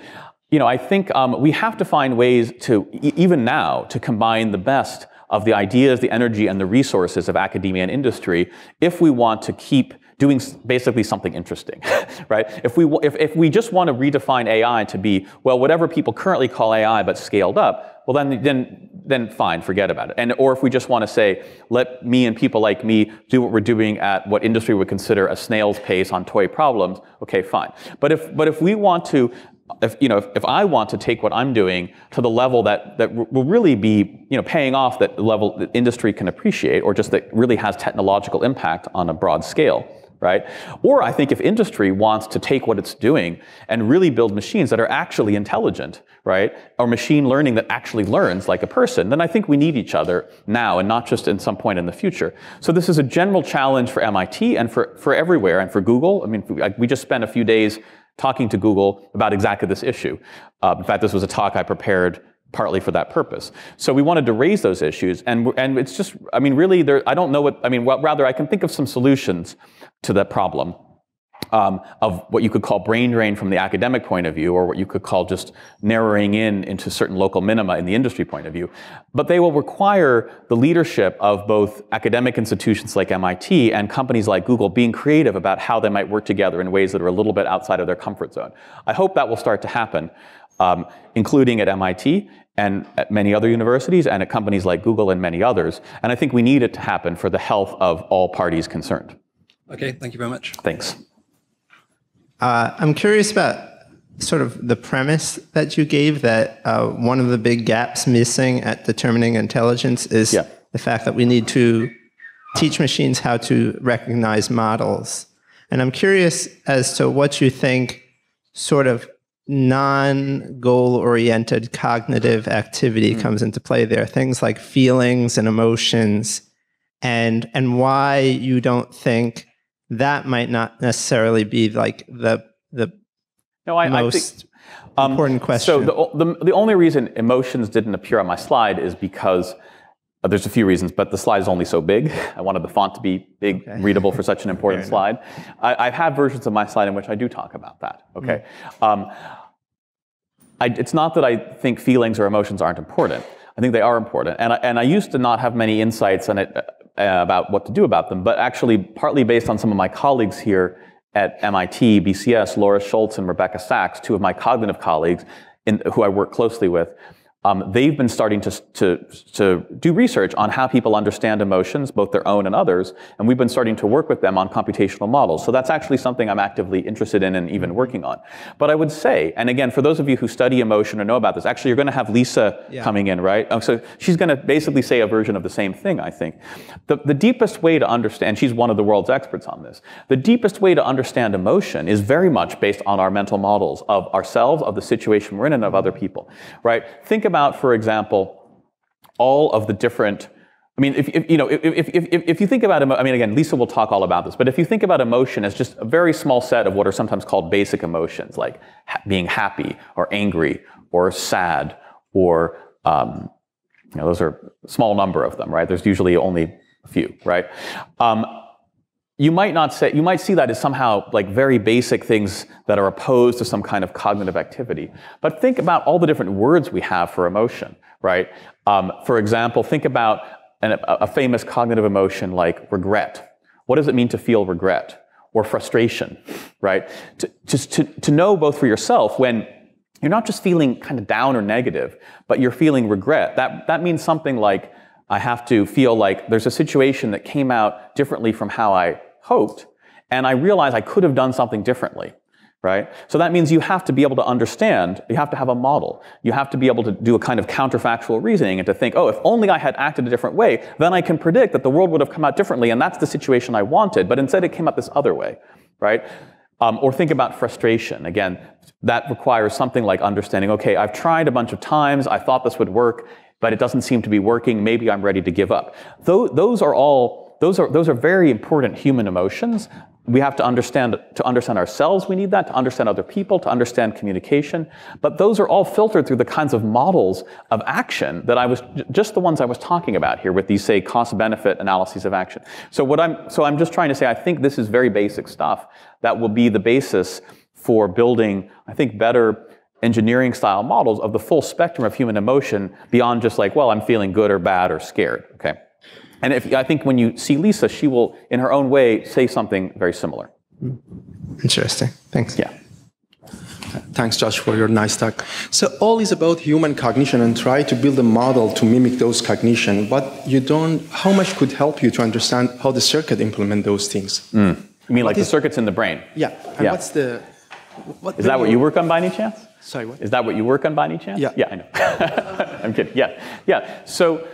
I think we have to find ways to, even now, to combine the best of the ideas, the energy, and the resources of academia and industry if we want to keep doing basically something interesting, right? If we just want to redefine AI to be, well, whatever people currently call AI but scaled up, well then fine, forget about it. Or if we just want to say, let me and people like me do what we're doing at what industry would consider a snail's pace on toy problems, okay, fine. But if we want to, if I want to take what I'm doing to the level that will really be, paying off, that level that industry can appreciate, or just that really has technological impact on a broad scale, right? Or I think if industry wants to take what it's doing and really build machines that are actually intelligent, right? Or machine learning that actually learns like a person, then I think we need each other now and not just in some point in the future. So this is a general challenge for MIT and for everywhere, and for Google. I mean, we just spent a few days talking to Google about exactly this issue. In fact, this was a talk I prepared partly for that purpose. So we wanted to raise those issues, and it's just, I mean, really, I don't know rather I can think of some solutions to that problem of what you could call brain drain from the academic point of view, or what you could call just narrowing into certain local minima in the industry point of view. But they will require the leadership of both academic institutions like MIT and companies like Google being creative about how they might work together in ways that are a little bit outside of their comfort zone. I hope that will start to happen, including at MIT. and at many other universities, and at companies like Google and many others. And I think we need it to happen for the health of all parties concerned. Okay, thank you very much. Thanks. I'm curious about sort of the premise that you gave, that one of the big gaps missing at determining intelligence is the fact that we need to teach machines how to recognize models. And I'm curious as to what you think sort of non-goal-oriented cognitive activity comes into play there, things like feelings and emotions, and why you don't think that might not necessarily be like the most important question. So the only reason emotions didn't appear on my slide is because there's a few reasons, but the slide is only so big. I wanted the font to be big, readable for such an important slide. I've had versions of my slide in which I do talk about that. Okay, it's not that I think feelings or emotions aren't important. I think they are important, and I used to not have many insights on it about what to do about them, but actually partly based on some of my colleagues here at MIT, BCS, Laura Schultz and Rebecca Sachs, two of my cognitive colleagues who I work closely with. They've been starting to do research on how people understand emotions, both their own and others, and we've been starting to work with them on computational models. So that's actually something I'm actively interested in and even working on. But I would say, and again, for those of you who study emotion or know about this, actually you're going to have Lisa coming in, right? So she's going to basically say a version of the same thing, I think. The deepest way to understand, she's one of the world's experts on this, the deepest way to understand emotion is very much based on our mental models of ourselves, of the situation we're in, and of other people, right? Think about, for example, all of the different, I mean, if you think about, I mean, again, Lisa will talk all about this, but if you think about emotion as just a very small set of what are sometimes called basic emotions, like being happy or angry or sad or, those are a small number of them, right? There's usually only a few, right? You might see that as somehow like very basic things that are opposed to some kind of cognitive activity. But think about all the different words we have for emotion, right? For example, think about a famous cognitive emotion like regret. What does it mean to feel regret? Or frustration, right? To know both for yourself when you're not just feeling kind of down or negative, but you're feeling regret. That means something like, I have to feel like there's a situation that came out differently from how I hoped, and I realize I could have done something differently, right? So that means you have to be able to understand, you have to have a model. You have to be able to do a kind of counterfactual reasoning and to think, oh, if only I had acted a different way, then I can predict that the world would have come out differently, and that's the situation I wanted, but instead it came out this other way, right? Or think about frustration. Again, that requires something like understanding, okay, I've tried a bunch of times, I thought this would work, but it doesn't seem to be working, maybe I'm ready to give up. Those are very important human emotions. We have to understand ourselves, we need that, to understand other people, to understand communication. But those are all filtered through the kinds of models of action that just the ones I was talking about here with these, say, cost-benefit analyses of action. So I'm just trying to say, I think this is very basic stuff that will be the basis for building, I think, better engineering style models of the full spectrum of human emotion beyond just like, well, I'm feeling good or bad or scared, okay? And I think when you see Lisa, she will, in her own way, say something very similar. Interesting. Thanks. Yeah. Thanks, Josh, for your nice talk. So all is about human cognition and try to build a model to mimic those cognition, but how much could help you to understand how the circuit implement those things? You mean like the circuits in the brain? Yeah. And is that what you work on by any chance? Sorry, what? Is that what you work on by any chance? Yeah. Yeah, I know. I'm kidding. Yeah. So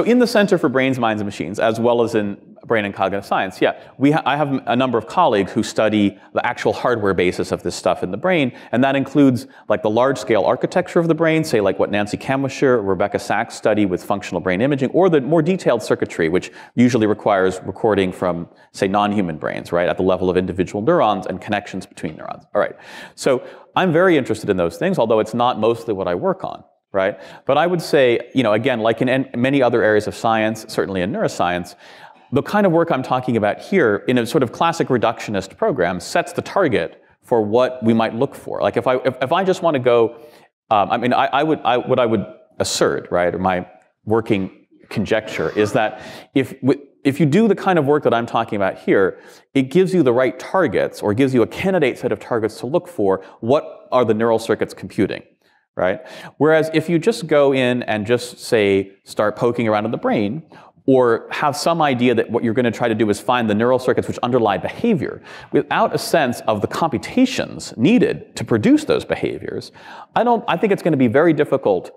in the Center for Brains, Minds, and Machines, as well as in Brain and Cognitive Science, I have a number of colleagues who study the actual hardware basis of this stuff in the brain, and that includes like the large-scale architecture of the brain, say like what Nancy Kamwisher or Rebecca Sachs study with functional brain imaging, or the more detailed circuitry, which usually requires recording from, say, non-human brains, right, at the level of individual neurons and connections between neurons. All right. So I'm very interested in those things, although it's not mostly what I work on. Right? But I would say, again, like in many other areas of science, certainly in neuroscience, the kind of work I'm talking about here in a sort of classic reductionist program sets the target for what we might look for. Like if I just want to go, what I would assert, right, or my working conjecture is that if you do the kind of work that I'm talking about here, it gives you the right targets or gives you a candidate set of targets to look for. What are the neural circuits computing? right? Whereas if you just go in and just say, start poking around in the brain, or have some idea that what you're going to try to do is find the neural circuits which underlie behavior, without a sense of the computations needed to produce those behaviors, I think it's going to be very difficult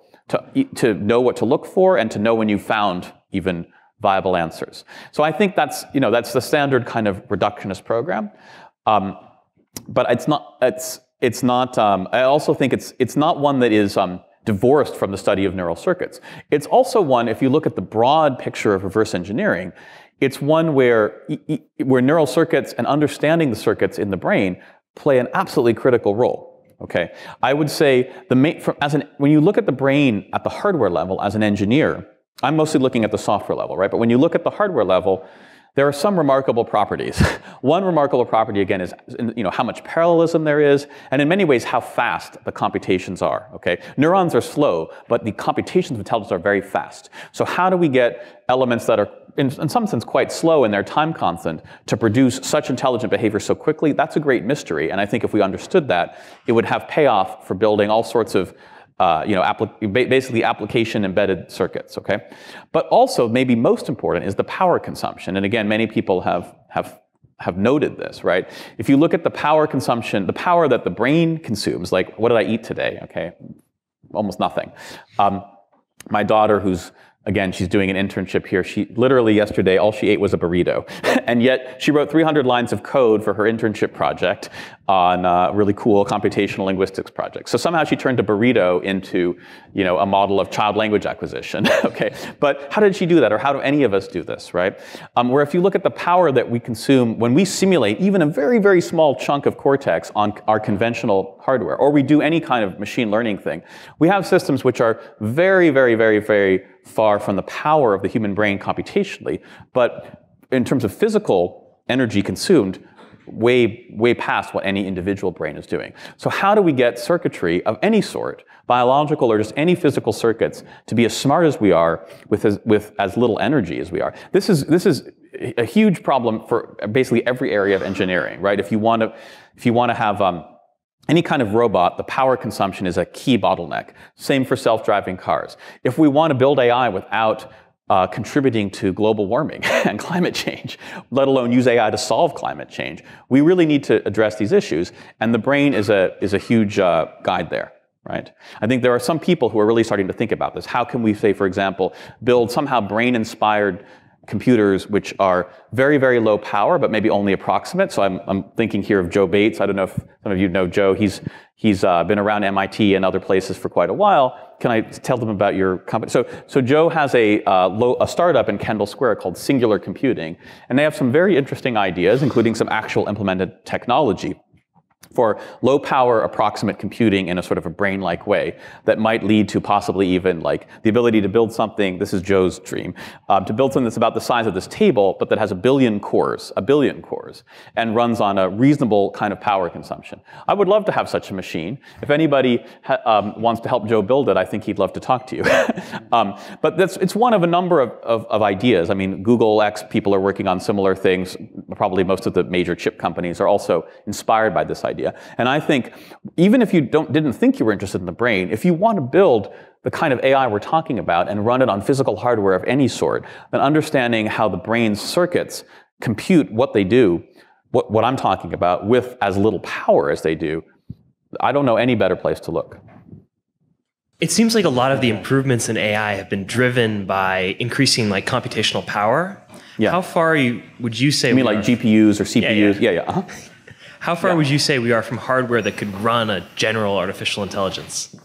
to know what to look for and to know when you've found even viable answers. So I think that's the standard kind of reductionist program. But it's not. I also think it's not one that is divorced from the study of neural circuits. It's also one, if you look at the broad picture of reverse engineering, it's one where neural circuits and understanding the circuits in the brain play an absolutely critical role. Okay, I would say when you look at the brain at the hardware level as an engineer, I'm mostly looking at the software level, right? But when you look at the hardware level, there are some remarkable properties. One remarkable property, again, is how much parallelism there is, and in many ways, how fast the computations are, okay? Neurons are slow, but the computations of intelligence are very fast. So how do we get elements that are, in some sense, quite slow in their time constant to produce such intelligent behavior so quickly? That's a great mystery, and I think if we understood that, it would have payoff for building all sorts of basically application-embedded circuits, okay? But also, maybe most important, is the power consumption. And again, many people have noted this, right? If you look at the power consumption, the power that the brain consumes, like, what did I eat today? Okay, almost nothing. My daughter, again, she's doing an internship here. She literally yesterday, all she ate was a burrito. And yet she wrote 300 lines of code for her internship project on a really cool computational linguistics project. So somehow she turned a burrito into, a model of child language acquisition. Okay, but how did she do that? Or how do any of us do this, right? Where if you look at the power that we consume when we simulate even a very, very small chunk of cortex on our conventional hardware, or we do any kind of machine learning thing, we have systems which are very, very, very, very far from the power of the human brain computationally, but in terms of physical energy consumed, way past what any individual brain is doing. So how do we get circuitry of any sort, biological or just any physical circuits, to be as smart as we are with as little energy as we are? This is a huge problem for basically every area of engineering, right? If you want to have any kind of robot, the power consumption is a key bottleneck. Same for self-driving cars. If we want to build AI without contributing to global warming and climate change, let alone use AI to solve climate change, we really need to address these issues, and the brain is a huge guide there, right? I think there are some people who are really starting to think about this. How can we, say, for example, build somehow brain-inspired computers which are very, very low power, but maybe only approximate? So I'm thinking here of Joe Bates. I don't know if some of you know Joe. He's been around MIT and other places for quite a while. Can I tell them about your company? So Joe has a startup in Kendall Square called Singular Computing, and they have some very interesting ideas, including some actual implemented technology for low-power approximate computing in a sort of a brain-like way that might lead to possibly even like the ability to build something, this is Joe's dream, to build something that's about the size of this table, but that has a billion cores, and runs on a reasonable kind of power consumption. I would love to have such a machine. If anybody wants to help Joe build it, I think he'd love to talk to you. But it's one of a number of ideas. I mean, Google X people are working on similar things. Probably most of the major chip companies are also inspired by this idea. And I think even if you didn't think you were interested in the brain, if you want to build the kind of AI we're talking about and run it on physical hardware of any sort, then understanding how the brain's circuits compute what they do, what I'm talking about, with as little power as they do, I don't know any better place to look. It seems like a lot of the improvements in AI have been driven by increasing like computational power. Yeah. How far would you say? You mean like GPUs or CPUs? Yeah. Uh-huh. How far would you say we are from hardware that could run a general artificial intelligence?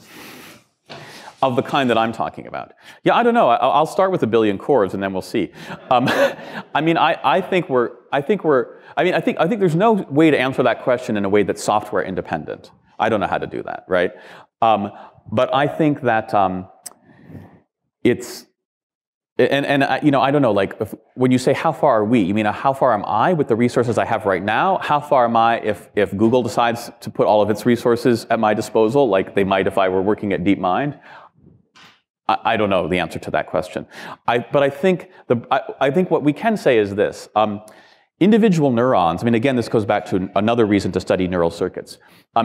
Of the kind that I'm talking about? Yeah, I don't know. I'll start with a billion cores and then we'll see. I think there's no way to answer that question in a way that's software independent. I don't know how to do that, right? But I think that it's. I don't know, like, when you say how far are we, you mean how far am I with the resources I have right now? How far am I if Google decides to put all of its resources at my disposal, like they might if I were working at DeepMind? I don't know the answer to that question. But I think what we can say is this. individual neurons, I mean, again, this goes back to another reason to study neural circuits.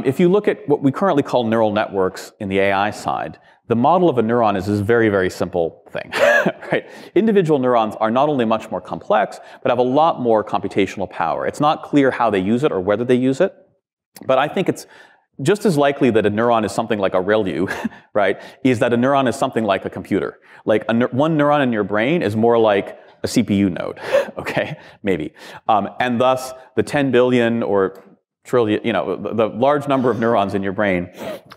If you look at what we currently call neural networks in the AI side, the model of a neuron is this very, very simple thing, right? Individual neurons are not only much more complex, but have a lot more computational power. It's not clear how they use it or whether they use it, but I think it's just as likely that a neuron is something like a ReLU, right, is that a neuron is something like a computer. Like one neuron in your brain is more like a CPU node, okay, maybe. And thus, the 10 billion or trillion, the large number of neurons in your brain,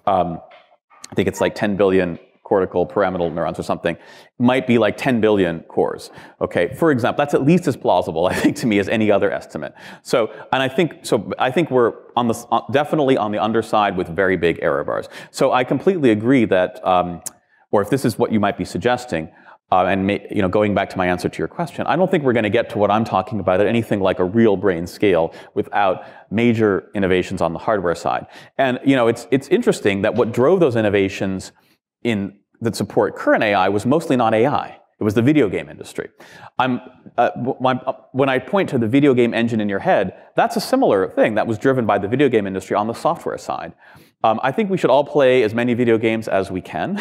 I think it's like 10 billion cortical pyramidal neurons or something, might be like 10 billion cores, okay? For example, that's at least as plausible, I think, to me as any other estimate. I think we're definitely on the underside with very big error bars. So I completely agree that, or if this is what you might be suggesting, going back to my answer to your question, I don't think we're going to get to what I'm talking about at anything like a real brain scale without major innovations on the hardware side. And it's interesting that what drove those innovations that support current AI was mostly not AI. It was the video game industry. When I point to the video game engine in your head, that's a similar thing that was driven by the video game industry on the software side. I think we should all play as many video games as we can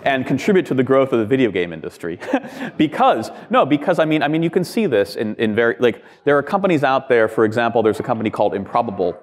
and contribute to the growth of the video game industry. because I mean, you can see this in there are companies out there, for example, there's a company called Improbable,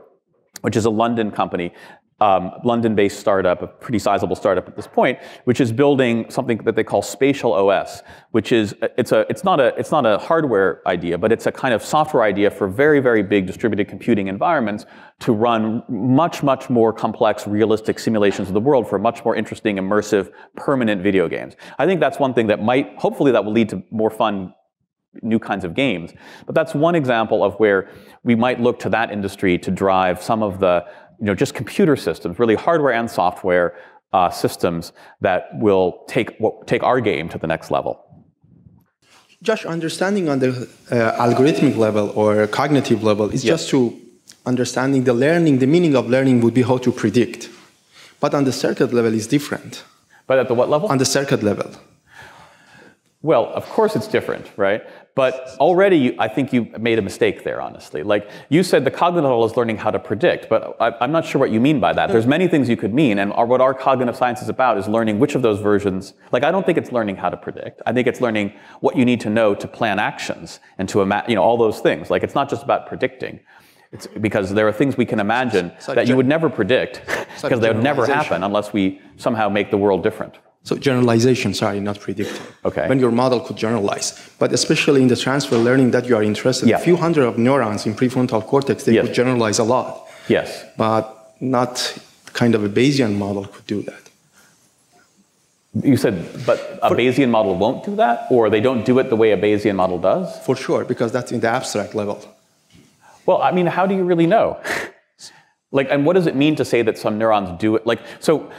which is a London company, London-based startup, a pretty sizable startup at this point, which is building something that they call Spatial OS, which is it's not a hardware idea, but it's a kind of software idea for very, very big distributed computing environments to run much, much more complex, realistic simulations of the world for much more interesting, immersive, permanent video games. I think that's one thing that hopefully that will lead to more fun new kinds of games. But that's one example of where we might look to that industry to drive some of the just computer systems, really hardware and software systems that will take our game to the next level. Josh, understanding on the algorithmic level or cognitive level is just to understanding the meaning of learning would be how to predict. But on the circuit level is different. But at the what level? On the circuit level. Well, of course it's different, right? But already I think you made a mistake there, honestly. Like you said, the cognitive level is learning how to predict, but I'm not sure what you mean by that. There's many things you could mean, and what our cognitive science is about is learning which of those versions. Like I don't think it's learning how to predict. I think it's learning what you need to know to plan actions and to all those things. Like it's not just about predicting. It's because there are things we can imagine that you would never predict because they would never happen unless we somehow make the world different. So generalization, sorry, not predicting. Okay. When your model could generalize. But especially in the transfer learning that you are interested in, a few hundred of neurons in prefrontal cortex, they could generalize a lot. Yes. But not kind of a Bayesian model could do that. You said, but a Bayesian model won't do that? Or they don't do it the way a Bayesian model does? For sure, because that's in the abstract level. Well, I mean, how do you really know? And what does it mean to say that some neurons do it? So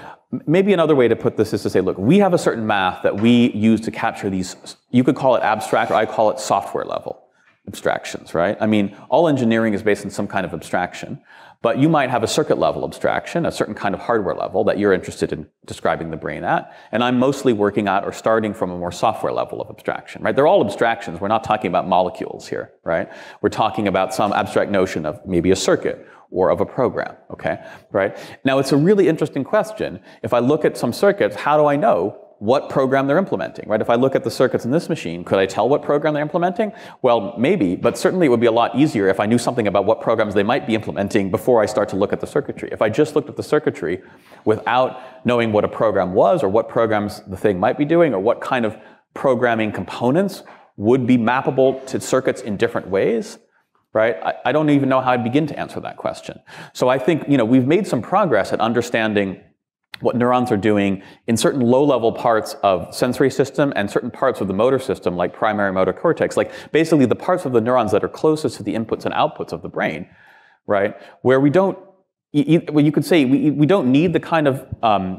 maybe another way to put this is to say, look, we have a certain math that we use to capture these, you could call it abstract, or I call it software level abstractions, right? I mean, all engineering is based on some kind of abstraction, but you might have a circuit level abstraction, a certain kind of hardware level that you're interested in describing the brain at, and I'm mostly working at or starting from a more software level of abstraction, right? They're all abstractions. We're not talking about molecules here, right? We're talking about some abstract notion of maybe a circuit or of a program, okay, right? Now, it's a really interesting question. If I look at some circuits, how do I know what program they're implementing, right? If I look at the circuits in this machine, could I tell what program they're implementing? Well, maybe, but certainly it would be a lot easier if I knew something about what programs they might be implementing before I start to look at the circuitry. If I just looked at the circuitry without knowing what a program was or what programs the thing might be doing or what kind of programming components would be mappable to circuits in different ways, right? I don't even know how I'd begin to answer that question. So I think, we've made some progress at understanding what neurons are doing in certain low-level parts of sensory system and certain parts of the motor system, like primary motor cortex, like basically the parts of the neurons that are closest to the inputs and outputs of the brain, right? Where we don't, well, you could say we don't need the kind of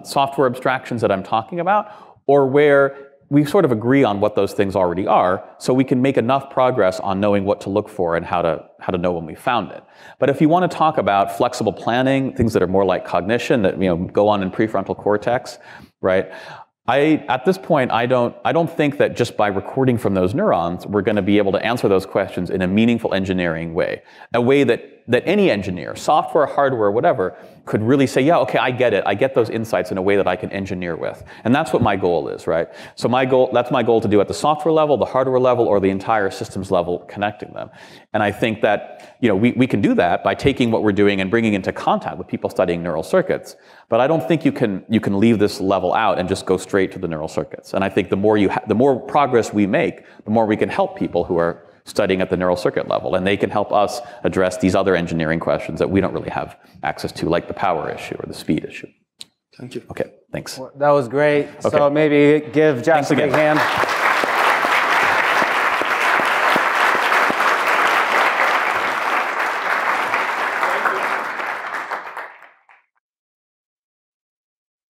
software abstractions that I'm talking about, or where we sort of agree on what those things already are, so we can make enough progress on knowing what to look for and how to know when we found it. But if you want to talk about flexible planning, things that are more like cognition, that go on in prefrontal cortex, right? At this point, I don't think that just by recording from those neurons, we're going to be able to answer those questions in a meaningful engineering way. A way that any engineer, software, hardware, whatever, could really say, yeah, okay, I get it. I get those insights in a way that I can engineer with. And that's what my goal is, right? So that's my goal to do at the software level, the hardware level, or the entire systems level, connecting them. And I think that, we can do that by taking what we're doing and bringing into contact with people studying neural circuits. But I don't think you can leave this level out and just go straight to the neural circuits. And I think the more progress we make, the more we can help people who are studying at the neural circuit level, and they can help us address these other engineering questions that we don't really have access to, like the power issue or the speed issue. Thank you. Okay, thanks. Well, that was great. Okay. So maybe give Josh a big hand.